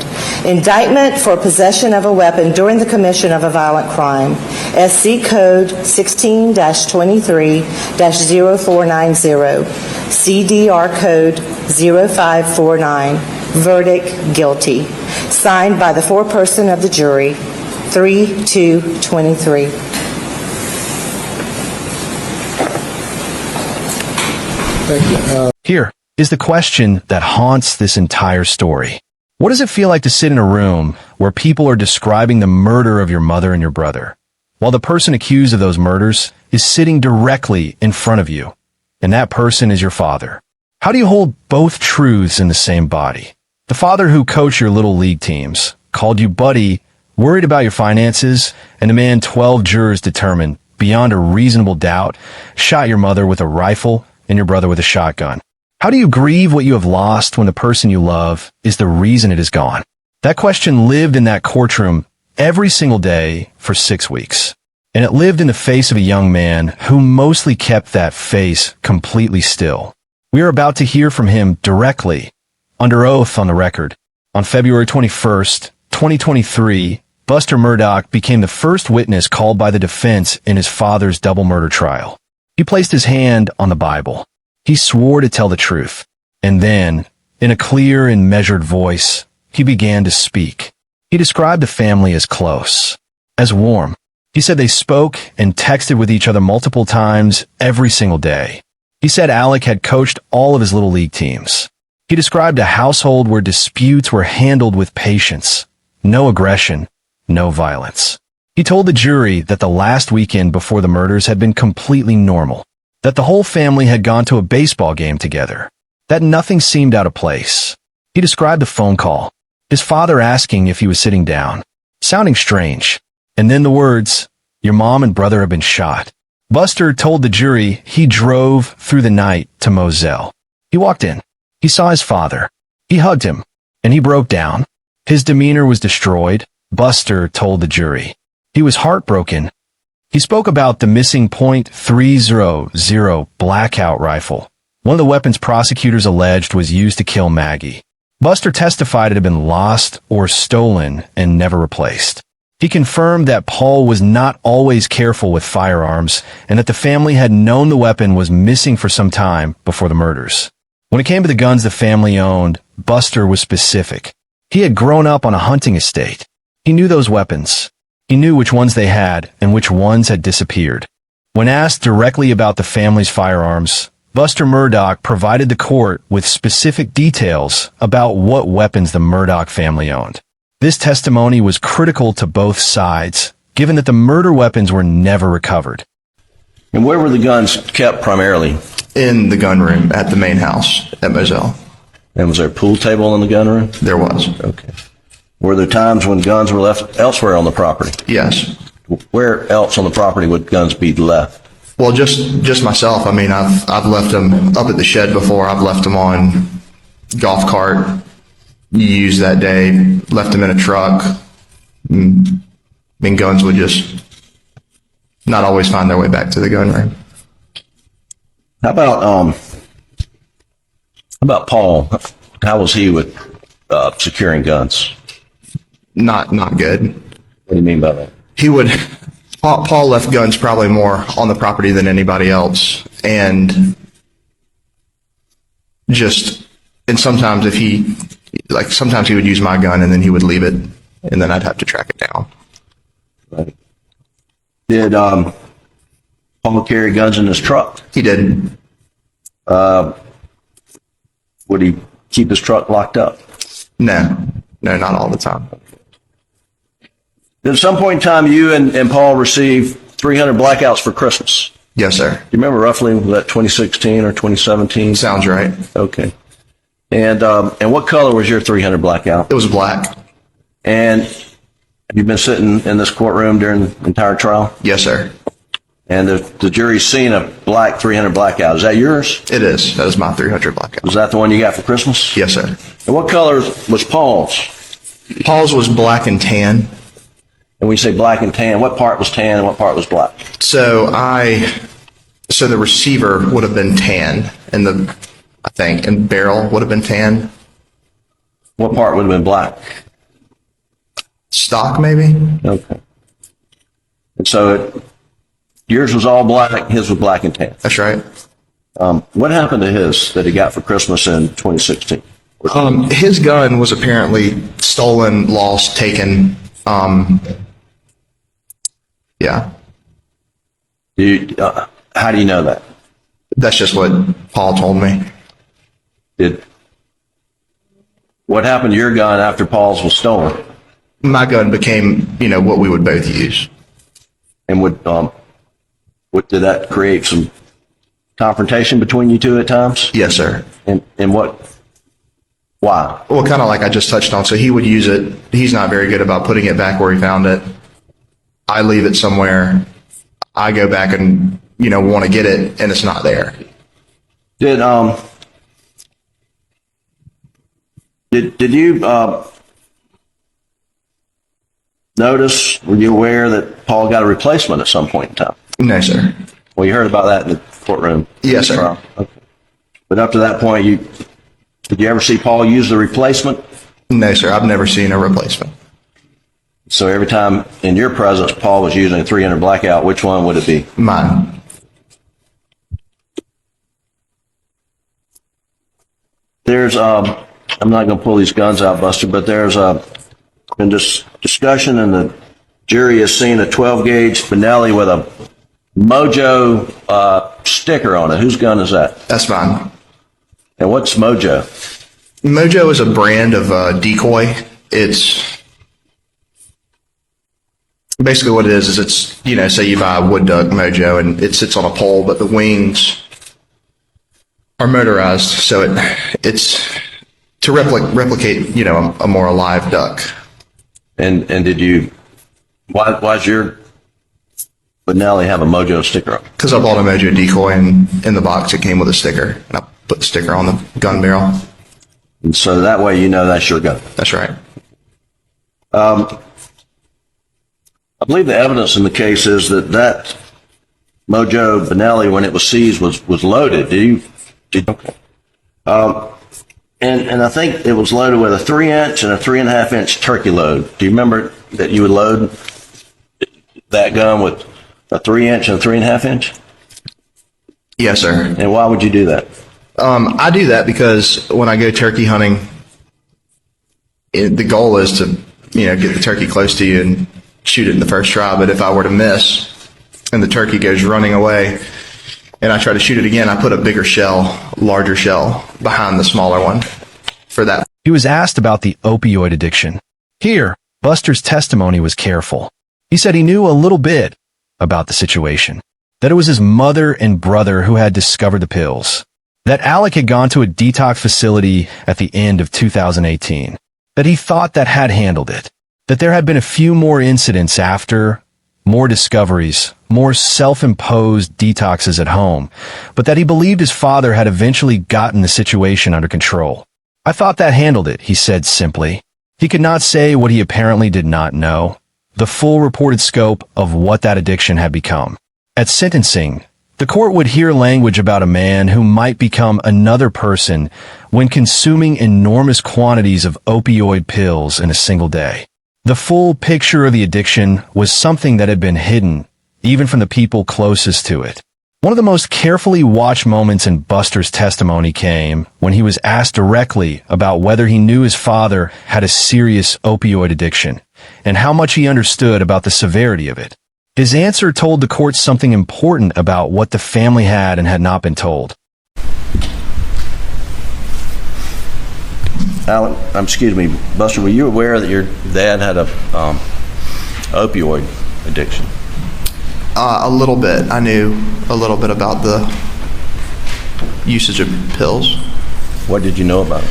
Speaker 4: Indictment for possession of a weapon during the commission of a violent crime. SC Code 16-23-0490. CDR Code 0549. Verdict, guilty. Signed by the foreperson of the jury. 3/2/23.
Speaker 5: Thank you.
Speaker 3: Here is the question that haunts this entire story. What does it feel like to sit in a room where people are describing the murder of your mother and your brother, while the person accused of those murders is sitting directly in front of you, and that person is your father? How do you hold both truths in the same body? The father who coached your little league teams, called you buddy, worried about your finances, and the man 12 jurors determined, beyond a reasonable doubt, shot your mother with a rifle and your brother with a shotgun. How do you grieve what you have lost when the person you love is the reason it is gone? That question lived in that courtroom every single day for 6 weeks. And it lived in the face of a young man who mostly kept that face completely still. We are about to hear from him directly, under oath on the record. On February 21st, 2023, Buster Murdaugh became the first witness called by the defense in his father's double murder trial. He placed his hand on the Bible. He swore to tell the truth. And then, in a clear and measured voice, he began to speak. He described the family as close, as warm. He said they spoke and texted with each other multiple times every single day. He said Alec had coached all of his little league teams. He described a household where disputes were handled with patience, no aggression, no violence. He told the jury that the last weekend before the murders had been completely normal, that the whole family had gone to a baseball game together, that nothing seemed out of place. He described the phone call, his father asking if he was sitting down, sounding strange, and then the words, "Your mom and brother have been shot." Buster told the jury he drove through the night to Moselle. He walked in. He saw his father. He hugged him, and he broke down. His demeanor was destroyed, Buster told the jury. He was heartbroken. He spoke about the missing .300 blackout rifle, one of the weapons prosecutors alleged was used to kill Maggie. Buster testified it had been lost or stolen and never replaced. He confirmed that Paul was not always careful with firearms and that the family had known the weapon was missing for some time before the murders. When it came to the guns the family owned, Buster was specific. He had grown up on a hunting estate. He knew those weapons. He knew which ones they had and which ones had disappeared. When asked directly about the family's firearms, Buster Murdaugh provided the court with specific details about what weapons the Murdaugh family owned. This testimony was critical to both sides, given that the murder weapons were never recovered.
Speaker 6: And where were the guns kept primarily?
Speaker 2: In the gun room at the main house at Moselle.
Speaker 6: And was there a pool table in the gun room?
Speaker 2: There was.
Speaker 6: Okay. Were there times when guns were left elsewhere on the property?
Speaker 2: Yes.
Speaker 6: Where else on the property would guns be left?
Speaker 2: Well, just myself. I mean, I've left them up at the shed before. I've left them on golf cart used that day. Left them in a truck. I mean, guns would just not always find their way back to the gun room.
Speaker 6: How about Paul? How was he with securing guns?
Speaker 2: Not good.
Speaker 6: What do you mean by that?
Speaker 2: Paul left guns probably more on the property than anybody else, and sometimes sometimes he would use my gun and then he would leave it, and then I'd have to track it down.
Speaker 6: Right. Did Paul carry guns in his truck?
Speaker 2: He did.
Speaker 6: Would he keep his truck locked up?
Speaker 2: No, not all the time.
Speaker 6: At some point in time, you and Paul received 300 blackouts for Christmas.
Speaker 7: Yes, sir.
Speaker 6: Do you remember roughly was that 2016 or 2017?
Speaker 7: Sounds right.
Speaker 6: Okay. And what color was your 300 blackout?
Speaker 7: It was black.
Speaker 6: And have you been sitting in this courtroom during the entire trial?
Speaker 7: Yes, sir.
Speaker 6: And the jury's seen a black 300 blackout. Is that yours?
Speaker 7: It is. That is my 300 blackout.
Speaker 6: Was that the one you got for Christmas?
Speaker 7: Yes, sir.
Speaker 6: And what color was Paul's?
Speaker 7: Paul's was black and tan.
Speaker 6: And when you say black and tan, what part was tan and what part was black?
Speaker 7: So the receiver would have been tan, and and barrel would have been tan.
Speaker 6: What part would have been black?
Speaker 7: Stock, maybe?
Speaker 6: Okay. And so yours was all black, his was black and tan.
Speaker 7: That's right.
Speaker 6: What happened to his that he got for Christmas in 2016?
Speaker 7: His gun was apparently stolen, lost, taken. Yeah.
Speaker 6: How do you know that?
Speaker 7: That's just what Paul told me.
Speaker 6: What happened to your gun after Paul's was stolen?
Speaker 7: My gun became, what we would both use.
Speaker 6: And what did that create some confrontation between you two at times?
Speaker 7: Yes, sir.
Speaker 6: And why?
Speaker 7: Well, kind of like I just touched on. So he would use it. He's not very good about putting it back where he found it. I leave it somewhere. I go back and, want to get it, and it's not there.
Speaker 6: Did you notice, were you aware that Paul got a replacement at some point in time?
Speaker 7: No, sir.
Speaker 6: Well, you heard about that in the courtroom.
Speaker 7: Yes, sir.
Speaker 6: Trial. Okay. But up to that point, did you ever see Paul use the replacement?
Speaker 7: No, sir. I've never seen a replacement.
Speaker 6: So every time in your presence, Paul was using a 300 blackout, which one would it be?
Speaker 7: Mine.
Speaker 6: There's, I'm not going to pull these guns out, Buster, but there's been discussion, and the jury has seen a 12-gauge Benelli with a Mojo sticker on it. Whose gun is that?
Speaker 7: That's mine.
Speaker 6: And what's Mojo?
Speaker 7: Mojo is a brand of decoy. It's basically what it is it's, say you buy a wood duck Mojo and it sits on a pole, but the wings are motorized, so it's to replicate, a more alive duck.
Speaker 6: And did you? Why's your Benelli have a Mojo sticker on?
Speaker 7: Because I bought a Mojo decoy, and in the box it came with a sticker, and I put the sticker on the gun barrel.
Speaker 6: And so that way that's your gun.
Speaker 7: That's right.
Speaker 6: I believe the evidence in the case is that Mojo Benelli, when it was seized, was loaded. Okay. And I think it was loaded with a 3-inch and a 3.5-inch turkey load. Do you remember that you would load that gun with a 3-inch and a 3.5-inch?
Speaker 7: Yes, sir.
Speaker 6: And why would you do that?
Speaker 7: I do that because when I go turkey hunting, the goal is to, get the turkey close to you and shoot it in the first try. But if I were to miss and the turkey goes running away and I try to shoot it again, I put a larger shell behind the smaller one for that.
Speaker 3: He was asked about the opioid addiction. Here, Buster's testimony was careful. He said he knew a little bit about the situation, that it was his mother and brother who had discovered the pills, that Alec had gone to a detox facility at the end of 2018, that he thought that had handled it, that there had been a few more incidents after, more discoveries, more self-imposed detoxes at home, but that he believed his father had eventually gotten the situation under control. I thought that handled it, he said simply. He could not say what he apparently did not know, the full reported scope of what that addiction had become. At sentencing, the court would hear language about a man who might become another person when consuming enormous quantities of opioid pills in a single day. The full picture of the addiction was something that had been hidden, even from the people closest to it. One of the most carefully watched moments in Buster's testimony came when he was asked directly about whether he knew his father had a serious opioid addiction and how much he understood about the severity of it. His answer told the court something important about what the family had and had not been told.
Speaker 6: Buster, were you aware that your dad had a opioid addiction?
Speaker 7: A little bit. I knew a little bit about the usage of pills.
Speaker 6: What did you know about it?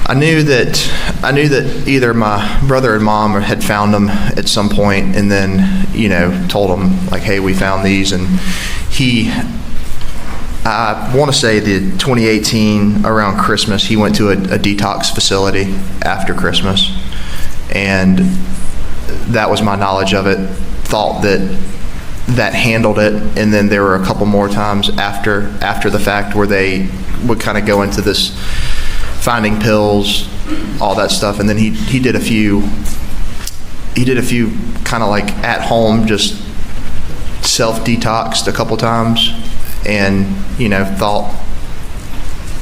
Speaker 7: I knew that either my brother and mom had found them at some point, and then told them like, "Hey, we found these." And I want to say the 2018 around Christmas, he went to a detox facility after Christmas, and that was my knowledge of it. Thought that handled it, and then there were a couple more times after the fact where they would kind of go into this finding pills, all that stuff, and then he did a few kind of like at home, just self-detoxed a couple times, and thought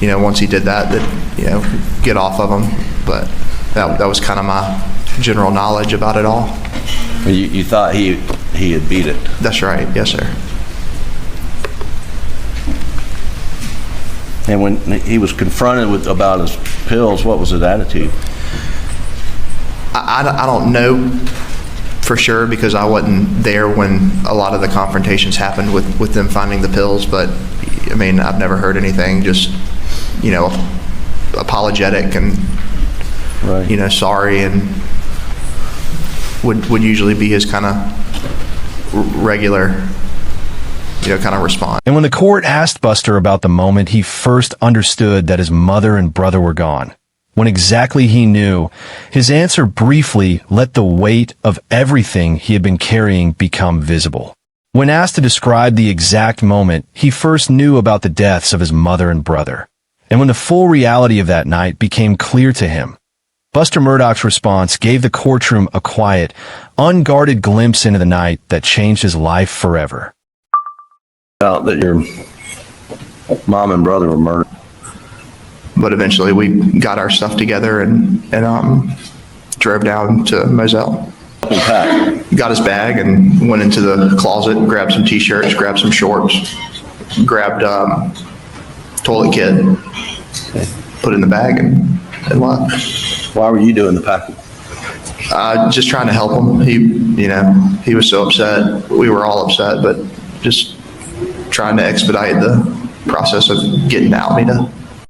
Speaker 7: once he did that get off of them. But that was kind of my general knowledge about it all.
Speaker 6: You thought he had beat it?
Speaker 7: That's right. Yes, sir.
Speaker 6: And when he was confronted about his pills, what was his attitude?
Speaker 7: I don't know for sure, because I wasn't there when a lot of the confrontations happened with them finding the pills. But I mean, I've never heard anything. Just apologetic and
Speaker 6: Right.
Speaker 7: Sorry, and would usually be his kind of regular kind of response.
Speaker 3: And when the court asked Buster about the moment he first understood that his mother and brother were gone, when exactly he knew, his answer briefly let the weight of everything he had been carrying become visible. When asked to describe the exact moment he first knew about the deaths of his mother and brother, and when the full reality of that night became clear to him, Buster Murdaugh's response gave the courtroom a quiet, unguarded glimpse into the night that changed his life forever.
Speaker 6: Out that your mom and brother were murdered.
Speaker 7: But eventually we got our stuff together and drove down to Moselle. Got his bag and went into the closet, grabbed some t-shirts, grabbed some shorts, grabbed toilet kit, put it in the bag and left.
Speaker 6: Why were you doing the packing?
Speaker 7: Just trying to help him. He was so upset. We were all upset, but just trying to expedite the process of getting out,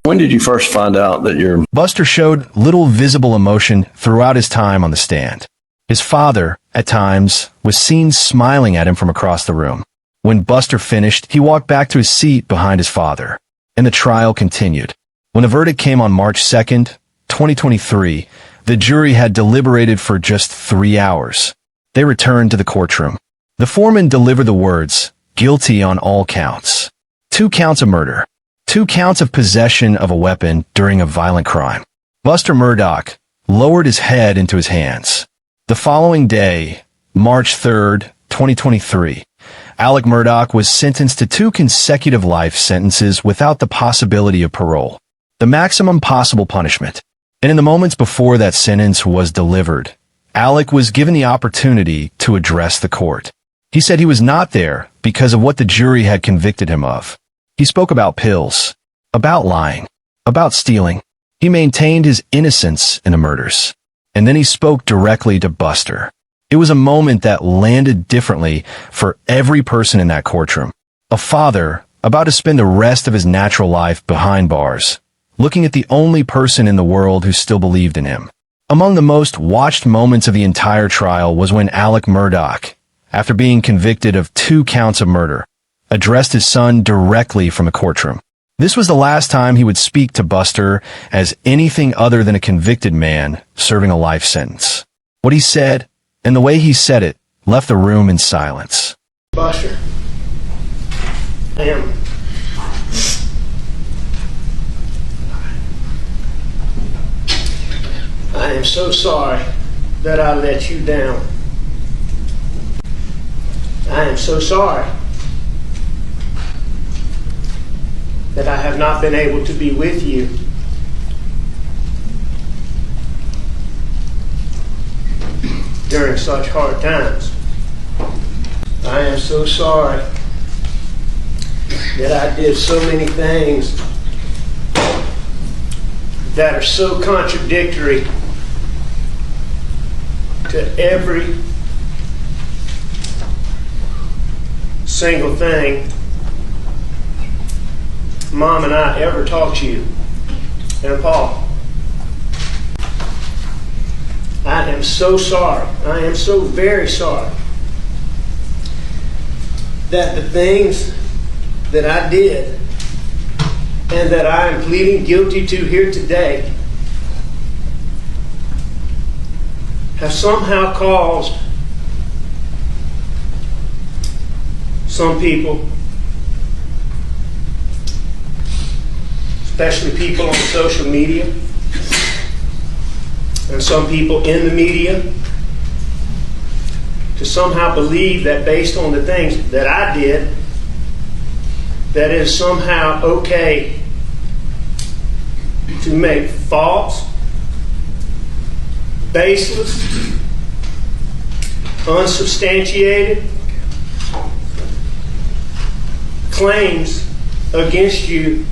Speaker 6: When did you first find out that your...
Speaker 3: Buster showed little visible emotion throughout his time on the stand. His father, at times, was seen smiling at him from across the room. When Buster finished, he walked back to his seat behind his father, and the trial continued. When the verdict came on March 2nd, 2023, the jury had deliberated for just 3 hours. They returned to the courtroom. The foreman delivered the words, "Guilty on all counts. 2 counts of murder. 2 counts of possession of a weapon during a violent crime." Buster Murdaugh lowered his head into his hands. The following day, March 3rd, 2023, Alex Murdaugh was sentenced to 2 consecutive life sentences without the possibility of parole, the maximum possible punishment. And in the moments before that sentence was delivered, Alex was given the opportunity to address the court. He said he was not there because of what the jury had convicted him of. He spoke about pills, about lying, about stealing. He maintained his innocence in the murders. And then he spoke directly to Buster. It was a moment that landed differently for every person in that courtroom. A father about to spend the rest of his natural life behind bars, looking at the only person in the world who still believed in him. Among the most watched moments of the entire trial was when Alex Murdaugh, after being convicted of 2 counts of murder, addressed his son directly from the courtroom. This was the last time he would speak to Buster as anything other than a convicted man serving a life sentence. What he said, and the way he said it, left the room in silence.
Speaker 1: Buster, I am so sorry that I let you down. I am so sorry that I have not been able to be with you. During such hard times. I am so sorry that I did so many things that are so contradictory to
Speaker 8: to every single thing Mom and I ever taught you. And Paul, I am so sorry. I am so very sorry that the things that I did and that I am pleading guilty to here today have somehow caused some people, especially people on social media and some people in the media, to somehow believe that based on the things that I did, that it is somehow okay to make false, baseless, unsubstantiated claims against you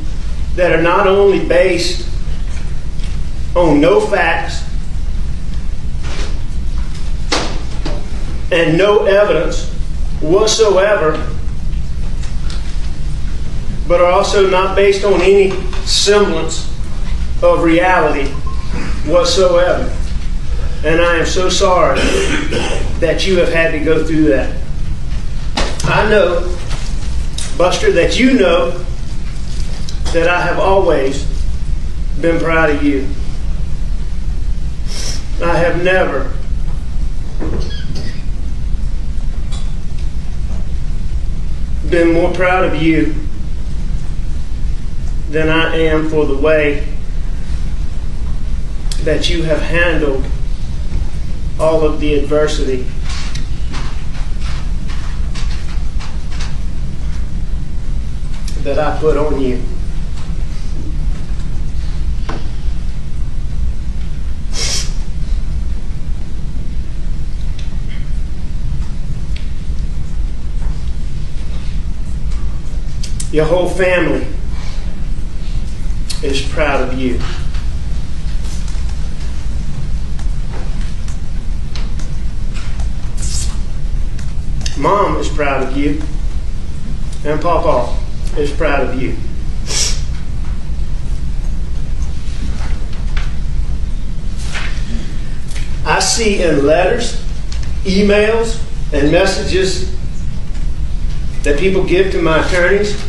Speaker 8: that are not only based on no facts and no evidence whatsoever, but are also not based on any semblance of reality whatsoever. And I am so sorry that you have had to go through that. I know, Buster, that you know that I have always been proud of you. I have never been more proud of you than I am for the way that you have handled all of the adversity that I put on you. Your whole family is proud of you. Mom is proud of you, and Papa is proud of you. I see in letters, emails, and messages that people give to my attorneys.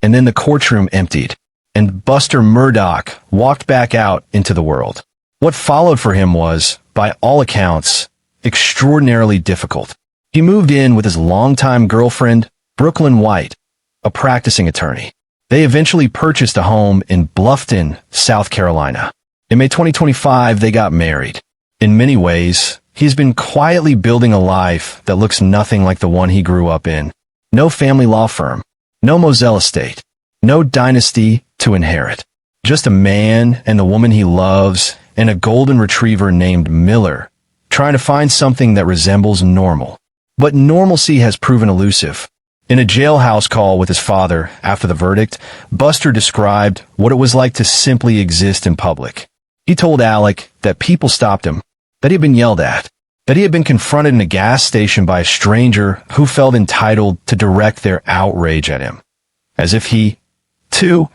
Speaker 3: And then the courtroom emptied, and Buster Murdaugh walked back out into the world. What followed for him was, by all accounts, extraordinarily difficult. He moved in with his longtime girlfriend, Brooklyn White, a practicing attorney. They eventually purchased a home in Bluffton, South Carolina. In May 2025, they got married. In many ways, he's been quietly building a life that looks nothing like the one he grew up in. No family law firm, no Moselle estate, no dynasty to inherit. Just a man and the woman he loves and a golden retriever named Miller, trying to find something that resembles normal. But normalcy has proven elusive. In a jailhouse call with his father after the verdict, Buster described what it was like to simply exist in public. He told Alec that people stopped him, that he had been yelled at, that he had been confronted in a gas station by a stranger who felt entitled to direct their outrage at him, as if he, too,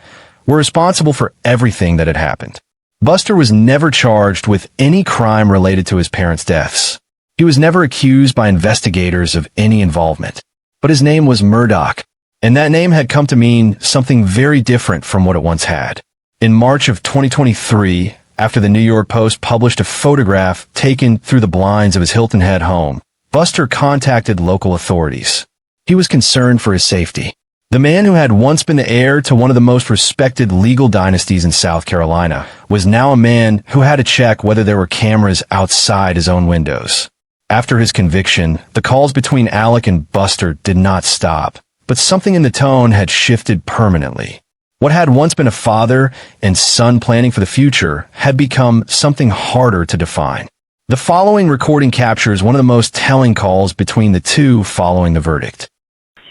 Speaker 3: were responsible for everything that had happened. Buster was never charged with any crime related to his parents' deaths. He was never accused by investigators of any involvement. But his name was Murdaugh, and that name had come to mean something very different from what it once had. In March of 2023, after the New York Post published a photograph taken through the blinds of his Hilton Head home, Buster contacted local authorities. He was concerned for his safety. The man who had once been the heir to one of the most respected legal dynasties in South Carolina was now a man who had to check whether there were cameras outside his own windows. After his conviction, the calls between Alec and Buster did not stop, but something in the tone had shifted permanently. What had once been a father and son planning for the future had become something harder to define. The following recording captures one of the most telling calls between the two following the verdict.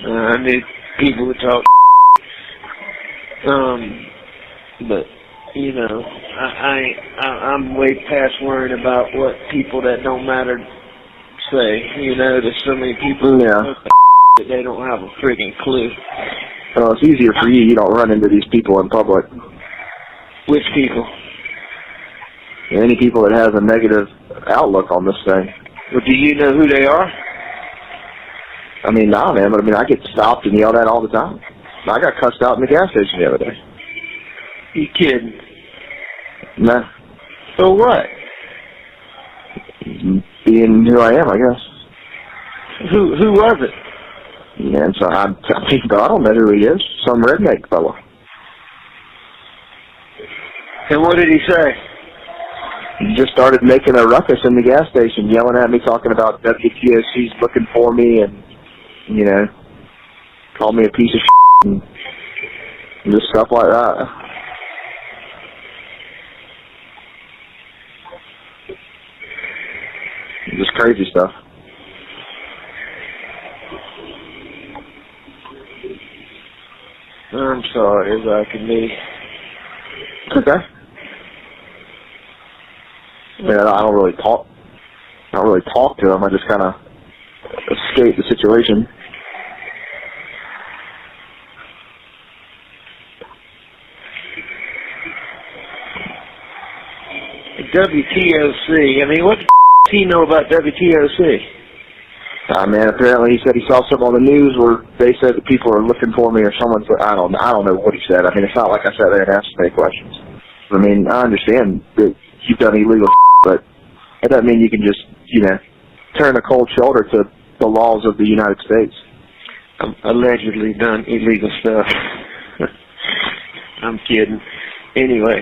Speaker 1: I knew people would talk, but you know, I'm way past worrying about what people that don't matter say. You know, there's so many people that they don't have a friggin' clue.
Speaker 2: Well, it's easier for you. You don't run into these people in public.
Speaker 1: Which people?
Speaker 2: Any people that has a negative outlook on this thing.
Speaker 1: Well, do you know who they are?
Speaker 2: I mean, nah, man, but I mean, I get stopped and yelled at all the time. I got cussed out in the gas station the other day.
Speaker 1: You kidding?
Speaker 2: Nah.
Speaker 1: So what?
Speaker 2: Being who I am, I guess.
Speaker 1: Who was it?
Speaker 2: And so I don't know who he is. Some redneck fella.
Speaker 1: And what did he say?
Speaker 2: He just started making a ruckus in the gas station, yelling at me, talking about WTOC's looking for me, and, you know, called me a piece of and just stuff like that. Just crazy stuff.
Speaker 1: I'm sorry as I can be.
Speaker 2: It's okay. I mean, I don't really talk to him. I just kind of escape the situation.
Speaker 1: WTOC. I mean, what the does he know about WTOC?
Speaker 2: Man, apparently he said he saw something on the news where they said that people are looking for me, or someone's. I don't know what he said. I mean, it's not like I sat there and asked any questions. I mean, I understand that you've done illegal, but that doesn't mean you can just, you know, turn a cold shoulder to the laws of the United States.
Speaker 1: I've allegedly done illegal stuff. I'm kidding. Anyway,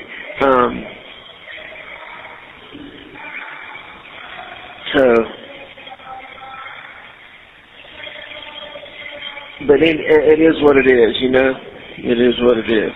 Speaker 1: but it is what it is, you know? It is what it is.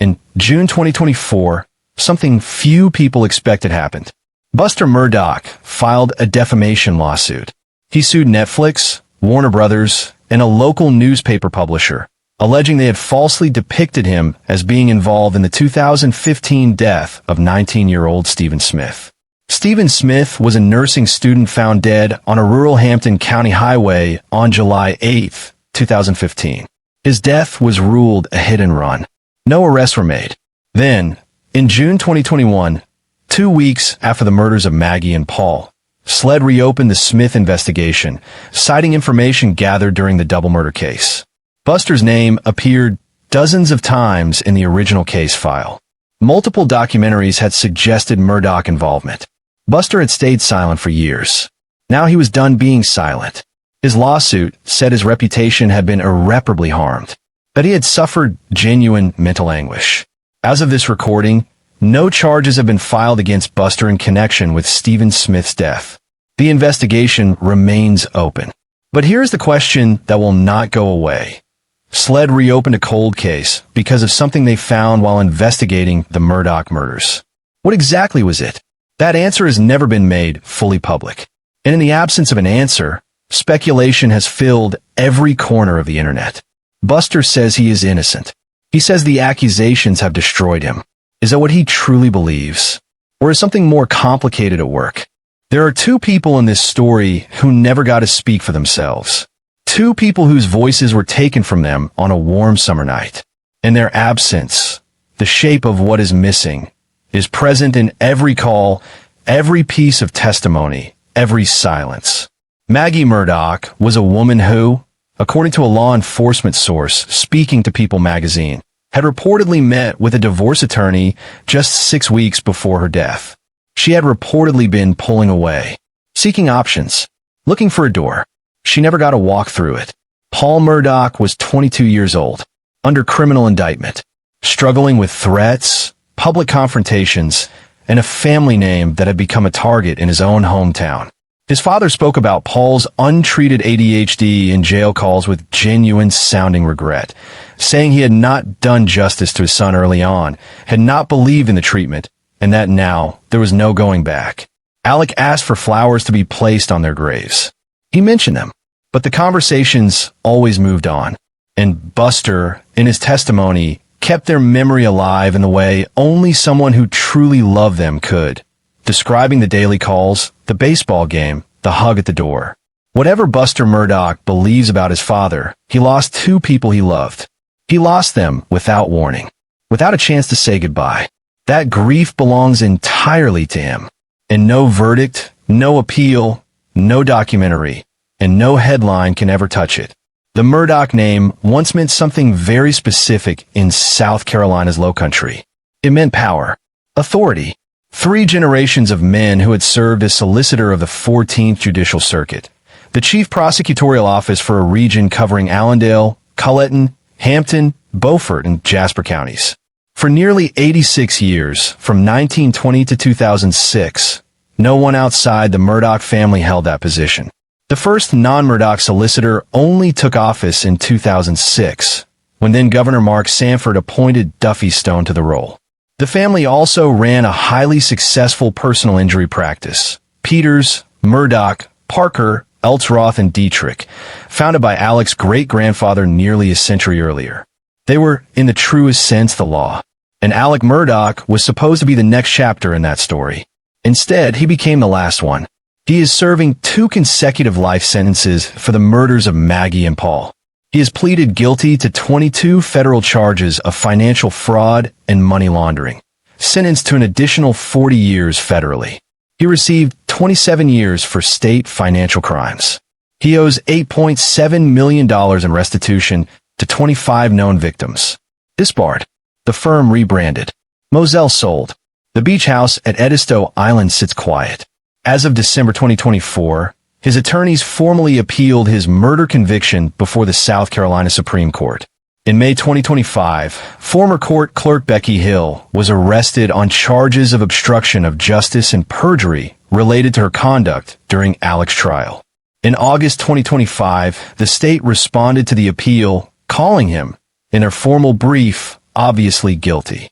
Speaker 3: In June 2024, something few people expected happened. Buster Murdaugh filed a defamation lawsuit. He sued Netflix, Warner Brothers, and a local newspaper publisher, alleging they had falsely depicted him as being involved in the 2015 death of 19-year-old Stephen Smith. Stephen Smith was a nursing student found dead on a rural Hampton County highway on July 8, 2015. His death was ruled a hit and run. No arrests were made. Then, in June 2021, 2 weeks after the murders of Maggie and Paul, SLED reopened the Smith investigation, citing information gathered during the double murder case. Buster's name appeared dozens of times in the original case file. Multiple documentaries had suggested Murdaugh involvement. Buster had stayed silent for years. Now he was done being silent. His lawsuit said his reputation had been irreparably harmed, that he had suffered genuine mental anguish. As of this recording, no charges have been filed against Buster in connection with Stephen Smith's death. The investigation remains open. But here's the question that will not go away. SLED reopened a cold case because of something they found while investigating the Murdaugh murders. What exactly was it? That answer has never been made fully public. And in the absence of an answer, speculation has filled every corner of the internet. Buster says he is innocent. He says the accusations have destroyed him. Is that what he truly believes? Or is something more complicated at work? There are two people in this story who never got to speak for themselves. Two people whose voices were taken from them on a warm summer night. In their absence, the shape of what is missing is present in every call, every piece of testimony, every silence. Maggie Murdaugh was a woman who, according to a law enforcement source speaking to People magazine, had reportedly met with a divorce attorney just 6 weeks before her death. She had reportedly been pulling away, seeking options, looking for a door. She never got to walk through it. Paul Murdaugh was 22 years old, under criminal indictment, struggling with threats, public confrontations, and a family name that had become a target in his own hometown. His father spoke about Paul's untreated ADHD in jail calls with genuine sounding regret, saying he had not done justice to his son early on, had not believed in the treatment, and that now there was no going back. Alec asked for flowers to be placed on their graves. He mentioned them, but the conversations always moved on, and Buster, in his testimony, kept their memory alive in the way only someone who truly loved them could, describing the daily calls, the baseball game, the hug at the door. Whatever Buster Murdaugh believes about his father, he lost two people he loved. He lost them without warning, without a chance to say goodbye. That grief belongs entirely to him. And no verdict, no appeal, no documentary, and no headline can ever touch it. The Murdaugh name once meant something very specific in South Carolina's Lowcountry. It meant power, authority. 3 generations of men who had served as solicitor of the 14th Judicial Circuit, the chief prosecutorial office for a region covering Allendale, Colleton, Hampton, Beaufort, and Jasper counties. For nearly 86 years, from 1920 to 2006, no one outside the Murdaugh family held that position. The first non-Murdaugh solicitor only took office in 2006, when then Governor Mark Sanford appointed Duffy Stone to the role. The family also ran a highly successful personal injury practice, Peters, Murdaugh, Parker, Eltsroth, and Dietrich, founded by Alex's great-grandfather nearly a century earlier. They were, in the truest sense, the law, and Alex Murdaugh was supposed to be the next chapter in that story. Instead, he became the last one. He is serving 2 consecutive life sentences for the murders of Maggie and Paul. He has pleaded guilty to 22 federal charges of financial fraud and money laundering, sentenced to an additional 40 years federally. He received 27 years for state financial crimes. He owes $8.7 million in restitution to 25 known victims. Disbarred. The firm rebranded. Moselle sold. The beach house at Edisto Island sits quiet. As of December 2024, his attorneys formally appealed his murder conviction before the South Carolina Supreme Court. In May 2025, former court clerk Becky Hill was arrested on charges of obstruction of justice and perjury related to her conduct during Alex's trial. In August 2025, the state responded to the appeal, calling him, in their formal brief, obviously guilty.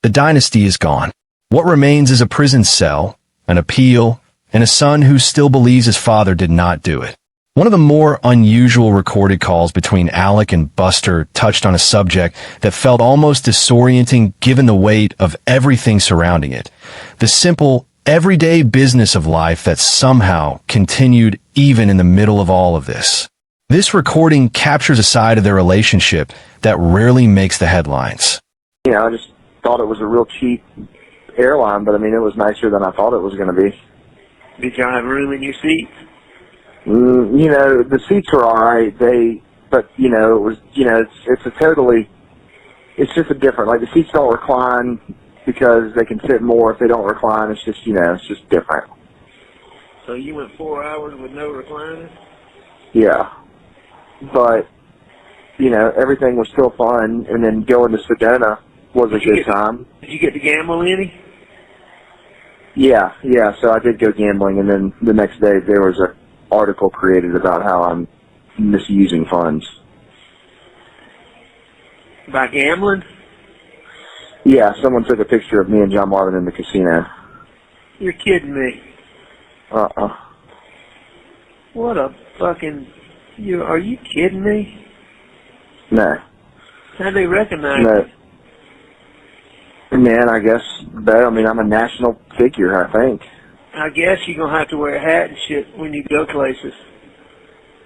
Speaker 3: The dynasty is gone. What remains is a prison cell, an appeal, and a son who still believes his father did not do it. One of the more unusual recorded calls between Alec and Buster touched on a subject that felt almost disorienting given the weight of everything surrounding it. The simple, everyday business of life that somehow continued even in the middle of all of this. This recording captures a side of their relationship that rarely makes the headlines.
Speaker 2: I just thought it was a real cheap airline, but I mean, it was nicer than I thought it was going to be.
Speaker 1: Did y'all have room in your seats?
Speaker 2: The seats were all right. It was, it's just a different, like the seats don't recline because they can fit more. If they don't recline, it's just, it's just different.
Speaker 1: So you went 4 hours with no recliner?
Speaker 2: Yeah. But, everything was still fun, and then going to Sedona was a good time.
Speaker 1: Did you get to gamble any?
Speaker 2: Yeah, so I did go gambling, and then the next day there was an article created about how I'm misusing funds.
Speaker 1: By gambling?
Speaker 2: Yeah, someone took a picture of me and John Marvin in the casino.
Speaker 1: You're kidding me. What a fucking... Are you kidding me?
Speaker 2: No.
Speaker 1: How'd they recognize
Speaker 2: No.
Speaker 1: you?
Speaker 2: Man, I guess, I'm a national figure, I think.
Speaker 1: I guess you're going to have to wear a hat and shit when you go places.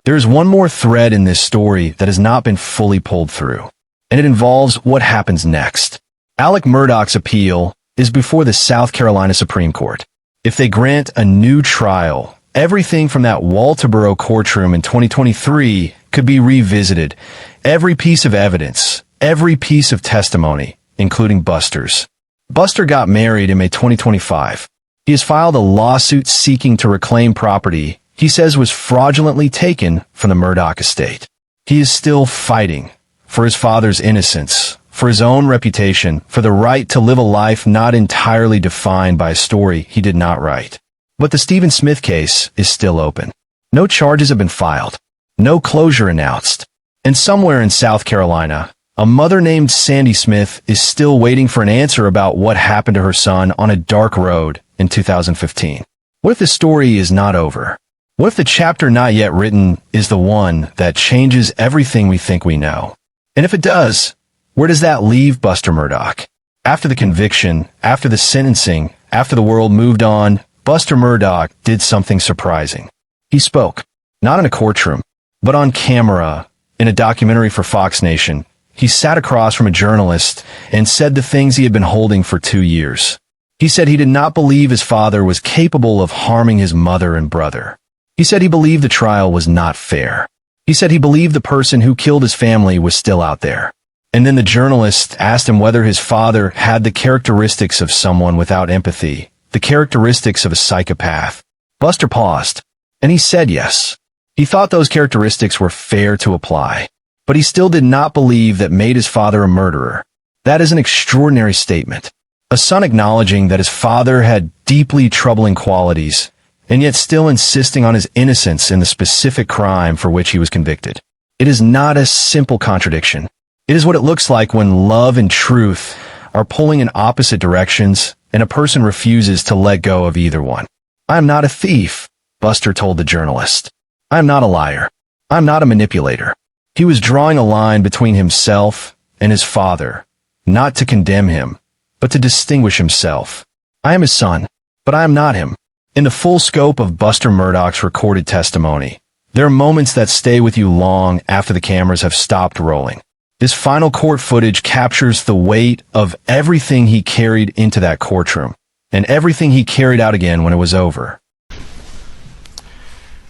Speaker 3: There's one more thread in this story that has not been fully pulled through, and it involves what happens next. Alex Murdaugh's appeal is before the South Carolina Supreme Court. If they grant a new trial, everything from that Walterboro courtroom in 2023 could be revisited. Every piece of evidence, every piece of testimony, including Buster's. Buster got married in May 2025. He has filed a lawsuit seeking to reclaim property he says was fraudulently taken from the Murdaugh estate. He is still fighting for his father's innocence, for his own reputation, for the right to live a life not entirely defined by a story he did not write. But the Stephen Smith case is still open. No charges have been filed, no closure announced, and somewhere in South Carolina, a mother named Sandy Smith is still waiting for an answer about what happened to her son on a dark road in 2015. What if the story is not over? What if the chapter not yet written is the one that changes everything we think we know? And if it does, Where does that leave Buster Murdaugh? After the conviction, after the sentencing, after the world moved on, Buster Murdaugh did something surprising. He spoke, not in a courtroom, but on camera, in a documentary for Fox Nation. He sat across from a journalist and said the things he had been holding for 2 years. He said he did not believe his father was capable of harming his mother and brother. He said he believed the trial was not fair. He said he believed the person who killed his family was still out there. And then the journalist asked him whether his father had the characteristics of someone without empathy, the characteristics of a psychopath. Buster paused, and he said yes. He thought those characteristics were fair to apply, but he still did not believe that made his father a murderer. That is an extraordinary statement. A son acknowledging that his father had deeply troubling qualities, and yet still insisting on his innocence in the specific crime for which he was convicted. It is not a simple contradiction. It is what it looks like when love and truth are pulling in opposite directions and a person refuses to let go of either one. I am not a thief, Buster told the journalist. I am not a liar. I am not a manipulator. He was drawing a line between himself and his father, not to condemn him, but to distinguish himself. I am his son, but I am not him. In the full scope of Buster Murdaugh's recorded testimony, there are moments that stay with you long after the cameras have stopped rolling. This final court footage captures the weight of everything he carried into that courtroom, and everything he carried out again when it was over.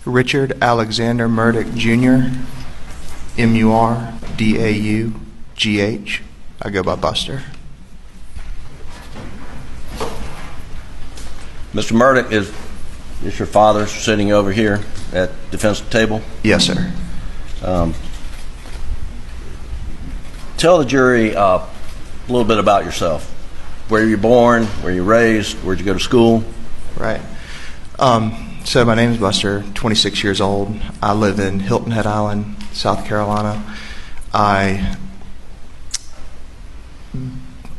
Speaker 7: Richard Alexander Murdaugh, Jr., M-U-R-D-A-U-G-H. I go by Buster.
Speaker 6: Mr. Murdaugh, is your father sitting over here at the defense table?
Speaker 7: Yes, sir.
Speaker 6: Tell the jury a little bit about yourself. Where you born? Where you raised? Where'd you go to school?
Speaker 7: Right. So my name is Buster, 26 years old. I live in Hilton Head Island, South Carolina. I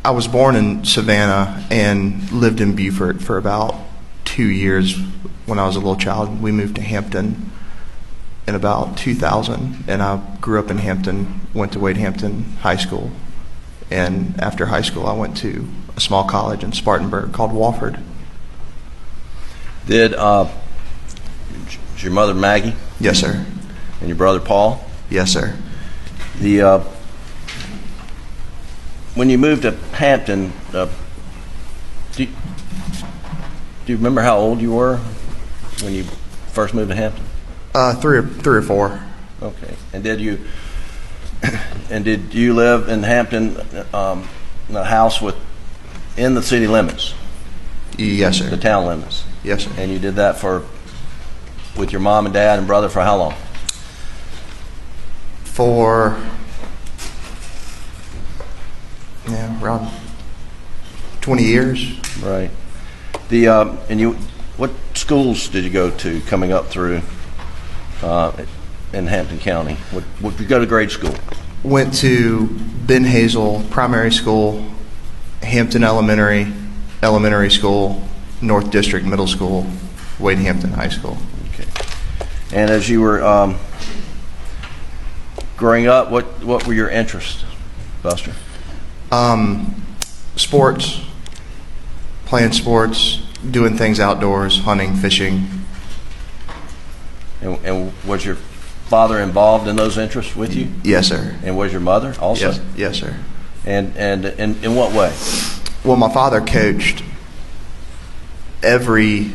Speaker 7: was born in Savannah and lived in Beaufort for about 2 years when I was a little child. We moved to Hampton in about 2000, and I grew up in Hampton, went to Wade Hampton High School, and after high school I went to a small college in Spartanburg called Wofford.
Speaker 6: Did your mother Maggie?
Speaker 7: Yes, sir.
Speaker 6: And your brother Paul?
Speaker 7: Yes, sir.
Speaker 6: When you moved to Hampton, do you remember how old you were when you first moved to Hampton?
Speaker 7: Three or four.
Speaker 6: Okay. And did you live in Hampton in a house in the city limits?
Speaker 7: Yes, sir.
Speaker 6: The town limits?
Speaker 7: Yes, sir.
Speaker 6: And you did that with your mom and dad and brother for how long?
Speaker 7: For around 20 years.
Speaker 6: Right. What schools did you go to coming up through in Hampton County? What did you go to grade school?
Speaker 7: Went to Ben Hazel Primary School, Hampton Elementary School, North District Middle School, Wade Hampton High School.
Speaker 6: Okay. And as you were growing up, what were your interests, Buster?
Speaker 7: Sports, playing sports, doing things outdoors, hunting, fishing.
Speaker 6: And was your father involved in those interests with you?
Speaker 7: Yes, sir.
Speaker 6: And was your mother also?
Speaker 7: Yes, sir.
Speaker 6: And in what way?
Speaker 7: Well, my father coached every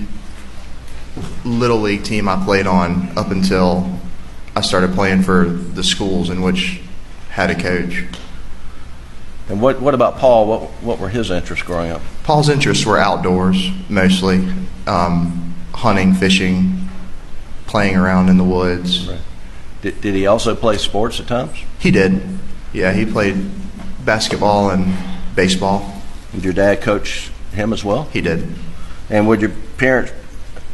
Speaker 7: Little League team I played on up until I started playing for the schools in which had a coach.
Speaker 6: And what about Paul? What were his interests growing up?
Speaker 7: Paul's interests were outdoors, mostly. Hunting, fishing, playing around in the woods.
Speaker 6: Right. Did he also play sports at times?
Speaker 7: He did. Yeah, he played basketball and baseball.
Speaker 6: Did your dad coach him as well?
Speaker 7: He did.
Speaker 6: And would your parents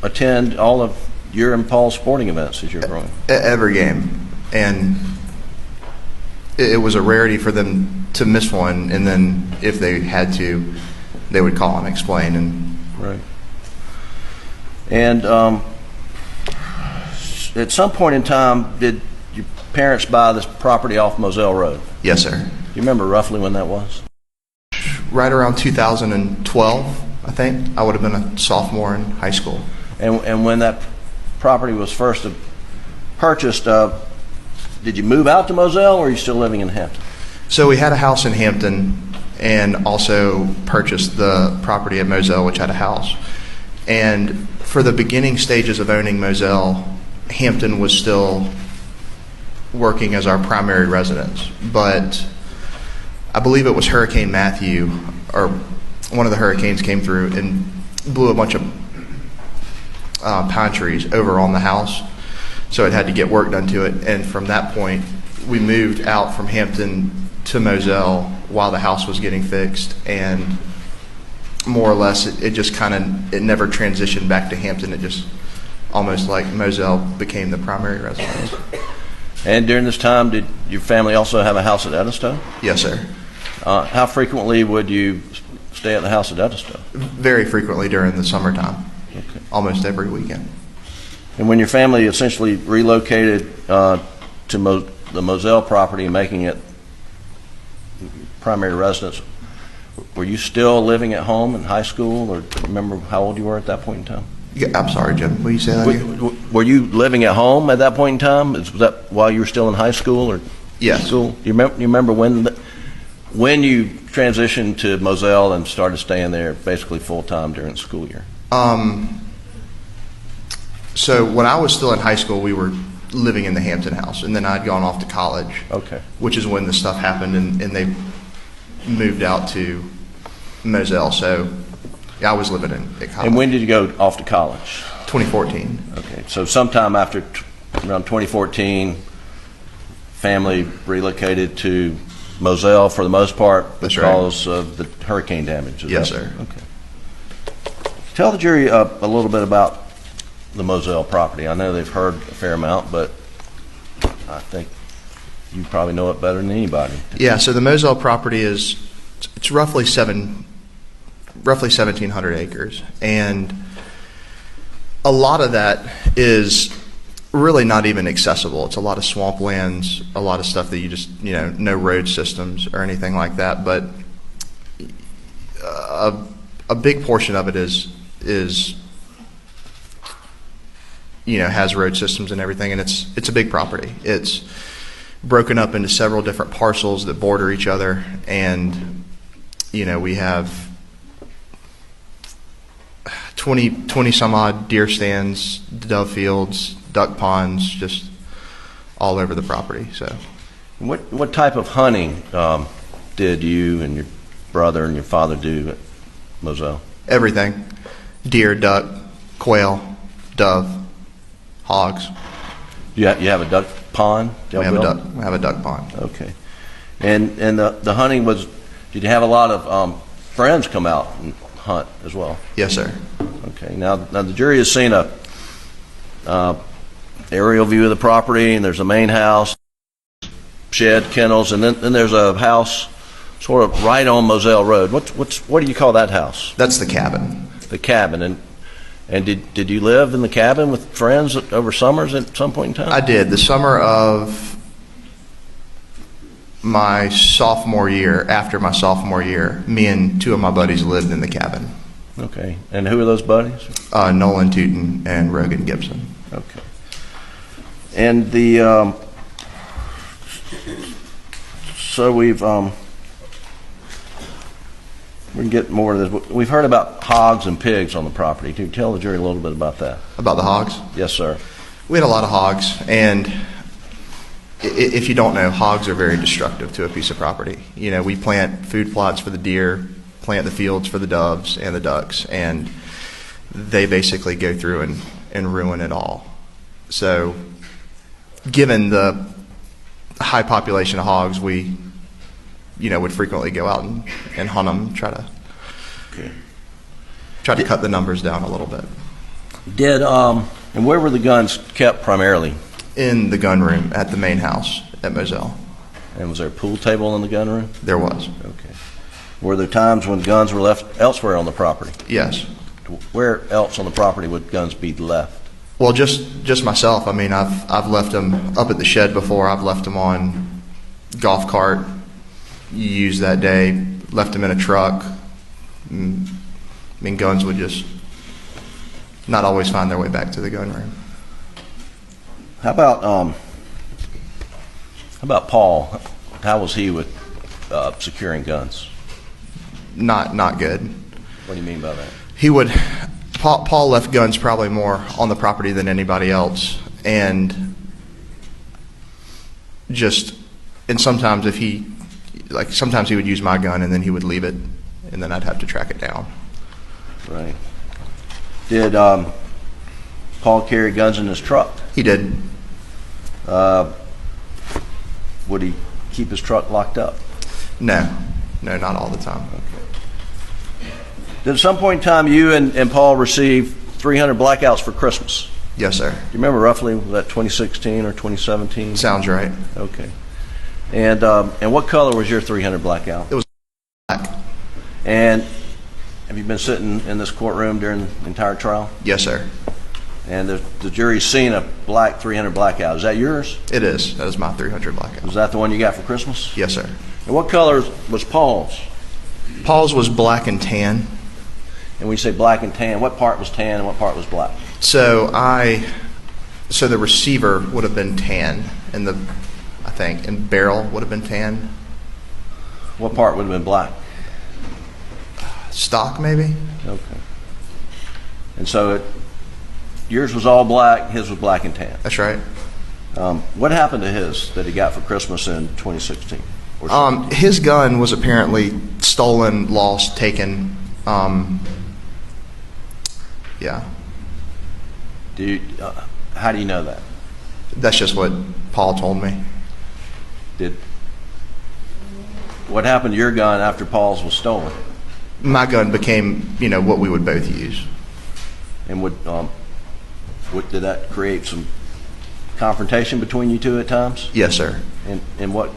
Speaker 6: attend all of your and Paul's sporting events as you were growing up?
Speaker 7: Every game. And it was a rarity for them to miss one, and then if they had to, they would call and explain. And
Speaker 6: right. And at some point in time, did your parents buy this property off Moselle Road?
Speaker 7: Yes, sir.
Speaker 6: you remember roughly when that was?
Speaker 7: Right around 2012, I think. I would have been a sophomore in high school.
Speaker 6: And when that property was first purchased, did you move out to Moselle, or are you still living in Hampton?
Speaker 7: So we had a house in Hampton and also purchased the property at Moselle, which had a house. And for the beginning stages of owning Moselle, Hampton was still working as our primary residence. But I believe it was Hurricane Matthew, or one of the hurricanes came through and blew a bunch of pine trees over on the house. So it had to get work done to it. And from that point, we moved out from Hampton to Moselle while the house was getting fixed. And more or less, it just kind of, it never transitioned back to Hampton. It just almost like Moselle became the primary residence.
Speaker 6: And during this time, did your family also have a house at Edisto?
Speaker 7: Yes, sir.
Speaker 6: How frequently would you stay at the house at Edisto?
Speaker 7: Very frequently during the summertime.
Speaker 6: Okay.
Speaker 7: Almost every weekend.
Speaker 6: And when your family essentially relocated to the Moselle property and making it primary residence, were you still living at home in high school, or do you remember how old you were at that point in time?
Speaker 7: Yeah, I'm sorry, Jim. Will you say that again?
Speaker 6: Were you living at home at that point in time? Was that while you were still in high school or
Speaker 7: Yes.
Speaker 6: school? You remember when you transitioned to Moselle and started staying there basically full time during the school year?
Speaker 7: So when I was still in high school, we were living in the Hampton house, and then I'd gone off to college.
Speaker 6: Okay.
Speaker 7: Which is when the stuff happened, and they moved out to Moselle. So yeah, I was living at college.
Speaker 6: And when did you go off to college?
Speaker 7: 2014.
Speaker 6: Okay, so sometime after around 2014, family relocated to Moselle for the most part
Speaker 7: That's
Speaker 6: because of the hurricane damage.
Speaker 7: Yes, sir.
Speaker 6: Okay. Tell the jury a little bit about the Moselle property. I know they've heard a fair amount, but I think you probably know it better than anybody.
Speaker 7: Yeah, so the Moselle property it's roughly 1,700 acres, and a lot of that is really not even accessible. It's a lot of swamplands, a lot of stuff that you just, no road systems or anything like that, but a big portion of it is has road systems and everything, and it's a big property. It's broken up into several different parcels that border each other, and we have 20 some odd deer stands, dove fields, duck ponds, just all over the property. So
Speaker 6: What type of hunting did you and your brother and your father do at Moselle?
Speaker 7: everything: deer, duck, quail, dove, hogs.
Speaker 6: You have a duck pond?
Speaker 7: We have a duck pond.
Speaker 6: Okay. And the hunting was, did you have a lot of friends come out and hunt as well?
Speaker 7: Yes, sir.
Speaker 6: Okay. Now the jury has seen a aerial view of the property, and there's a main house, shed, kennels, and then there's a house sort of right on Moselle Road. What do you call that house?
Speaker 7: That's the cabin.
Speaker 6: The cabin. And did you live in the cabin with friends over summers at some point in time?
Speaker 7: I did. The summer of my sophomore year, after my sophomore year, me and two of my buddies lived in the cabin.
Speaker 6: Okay. And who are those buddies?
Speaker 7: Nolan Tootin and Rogan Gibson.
Speaker 6: Okay. And the so we can get more of this. We've heard about hogs and pigs on the property. Can you tell the jury a little bit about that?
Speaker 7: About the hogs?
Speaker 6: Yes, sir.
Speaker 7: We had a lot of hogs, and if you don't know, hogs are very destructive to a piece of property. We plant food plots for the deer, plant the fields for the doves and the ducks, and they basically go through and ruin it all. So given the high population of hogs, we would frequently go out and hunt them, try to cut the numbers down a little bit.
Speaker 6: And where were the guns kept primarily?
Speaker 7: In the gun room at the main house at Moselle.
Speaker 6: And was there a pool table in the gun room?
Speaker 7: There was.
Speaker 6: Okay. Were there times when guns were left elsewhere on the property?
Speaker 7: Yes.
Speaker 6: Where else on the property would guns be left?
Speaker 7: Well, just myself. I mean, I've left them up at the shed before. I've left them on golf cart, you used that day, left them in a truck. Guns would just not always find their way back to the gun room.
Speaker 6: How about Paul? How was he with securing guns?
Speaker 7: Not good.
Speaker 6: What do you mean by that?
Speaker 7: Paul left guns probably more on the property than anybody else, and sometimes sometimes he would use my gun and then he would leave it, and then I'd have to track it down.
Speaker 6: Right. Did Paul carry guns in his truck?
Speaker 7: He did.
Speaker 6: Would he keep his truck locked up?
Speaker 7: No, not all the time.
Speaker 6: Did at some point in time you and Paul receive 300 blackouts for Christmas?
Speaker 7: Yes, sir.
Speaker 6: Do you remember roughly, was that 2016 or 2017?
Speaker 7: Sounds right.
Speaker 6: Okay. And what color was your 300 blackout?
Speaker 7: It was black.
Speaker 6: And have you been sitting in this courtroom during the entire trial?
Speaker 7: Yes, sir.
Speaker 6: And the jury's seen a black 300 blackout. Is that yours?
Speaker 7: It is. That is my 300 blackout.
Speaker 6: Was that the one you got for Christmas?
Speaker 7: Yes, sir.
Speaker 6: And what color was Paul's?
Speaker 7: Paul's was black and tan.
Speaker 6: And when you say black and tan, what part was tan and what part was black?
Speaker 7: So the receiver would have been tan, and and barrel would have been tan.
Speaker 6: What part would have been black?
Speaker 7: Stock, maybe.
Speaker 6: Okay. And so yours was all black, his was black and tan.
Speaker 7: That's right.
Speaker 6: What happened to his that he got for Christmas in 2016?
Speaker 7: His gun was apparently stolen, lost, taken. Yeah.
Speaker 6: How do you know that?
Speaker 7: That's just what Paul told me.
Speaker 6: What happened to your gun after Paul's was stolen?
Speaker 7: My gun became, what we would both use.
Speaker 6: And did that create some confrontation between you two at times?
Speaker 7: Yes, sir.
Speaker 6: And why?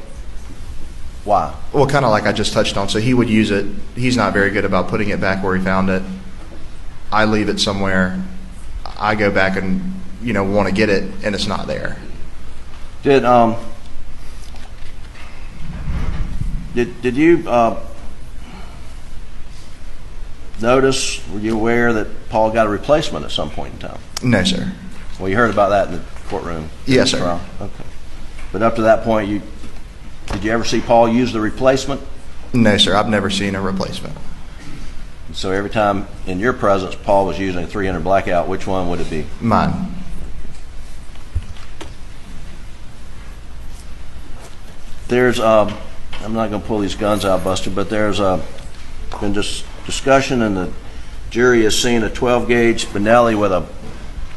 Speaker 7: Well, kind of like I just touched on. So he would use it. He's not very good about putting it back where he found it. I leave it somewhere. I go back and, want to get it, and it's not there.
Speaker 6: Did you notice, were you aware that Paul got a replacement at some point in time?
Speaker 7: No, sir.
Speaker 6: Well, you heard about that in the courtroom?
Speaker 7: Yes, sir.
Speaker 6: Trial? Okay. But up to that point, did you ever see Paul use the replacement?
Speaker 7: No, sir. I've never seen a replacement.
Speaker 6: So every time in your presence Paul was using a 300 blackout, which one would it be?
Speaker 7: Mine.
Speaker 6: There's, I'm not going to pull these guns out, Buster, but there's been discussion, and the jury has seen a 12-gauge Benelli with a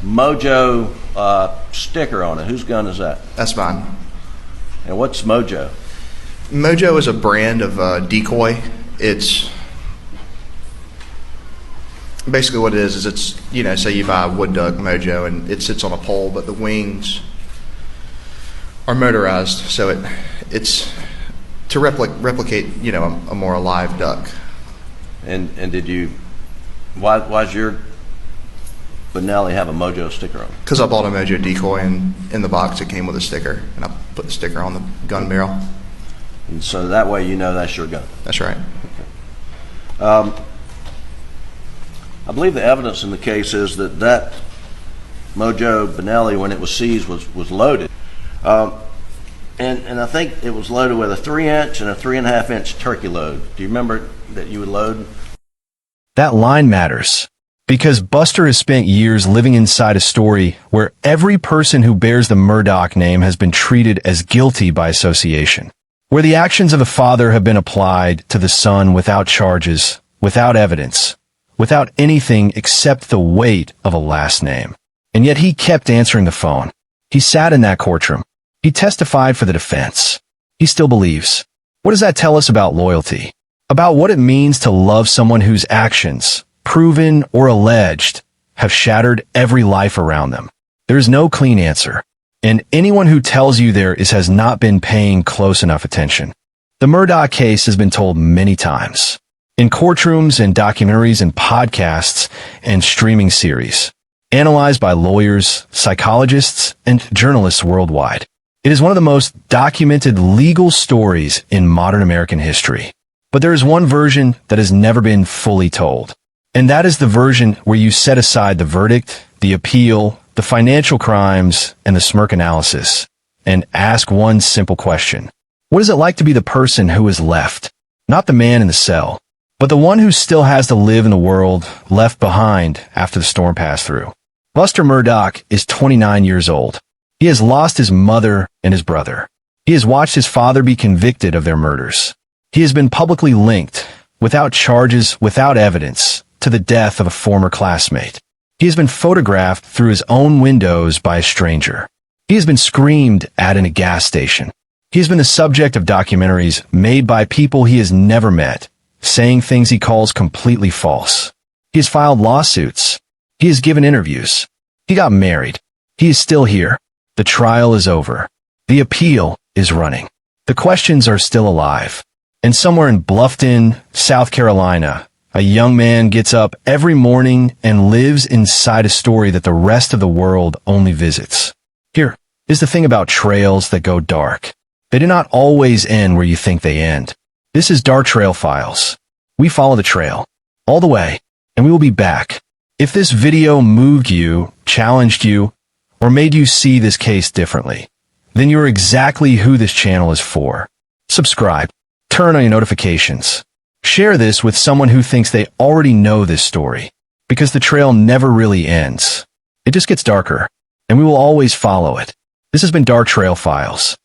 Speaker 6: Mojo sticker on it. Whose gun is that?
Speaker 7: That's mine.
Speaker 6: And what's Mojo?
Speaker 7: Mojo is a brand of decoy. It's basically what it is it's, say you buy a wood duck Mojo and it sits on a pole, but the wings are motorized, so it's to replicate, a more alive duck.
Speaker 6: And why does your Benelli have a Mojo sticker on it?
Speaker 7: Because I bought a Mojo decoy, and in the box it came with a sticker, and I put the sticker on the gun barrel.
Speaker 6: And so that way that's your gun.
Speaker 7: That's right.
Speaker 6: Okay. I believe the evidence in the case is that Mojo Benelli, when it was seized, was loaded. And I think it was loaded with a 3-inch and a 3.5-inch turkey load. Do you remember that you would load?
Speaker 3: That line matters, because Buster has spent years living inside a story where every person who bears the Murdaugh name has been treated as guilty by association, where the actions of the father have been applied to the son without charges, without evidence, without anything except the weight of a last name. And yet he kept answering the phone. He sat in that courtroom. He testified for the defense. He still believes. What does that tell us about loyalty? About what it means to love someone whose actions, proven or alleged, have shattered every life around them? There is no clean answer. And anyone who tells you there is has not been paying close enough attention. The Murdaugh case has been told many times. In courtrooms and documentaries and podcasts and streaming series. Analyzed by lawyers, psychologists, and journalists worldwide. It is one of the most documented legal stories in modern American history. But there is one version that has never been fully told. And that is the version where you set aside the verdict, the appeal, the financial crimes, and the smirk analysis, and ask one simple question. What is it like to be the person who is left? Not the man in the cell, but the one who still has to live in the world left behind after the storm passed through. Buster Murdaugh is 29 years old. He has lost his mother and his brother. He has watched his father be convicted of their murders. He has been publicly linked, without charges, without evidence, to the death of a former classmate. He has been photographed through his own windows by a stranger. He has been screamed at in a gas station. He has been the subject of documentaries made by people he has never met, saying things he calls completely false. He has filed lawsuits. He has given interviews. He got married. He is still here. The trial is over. The appeal is running. The questions are still alive. And somewhere in Bluffton, South Carolina, a young man gets up every morning and lives inside a story that the rest of the world only visits. Here is the thing about trails that go dark. They do not always end where you think they end. This is Dark Trail Files. We follow the trail all the way, and we will be back. If this video moved you, challenged you, or made you see this case differently, then you're exactly who this channel is for. Subscribe. Turn on your notifications. Share this with someone who thinks they already know this story, because the trail never really ends. It just gets darker, and we will always follow it. This has been Dark Trail Files.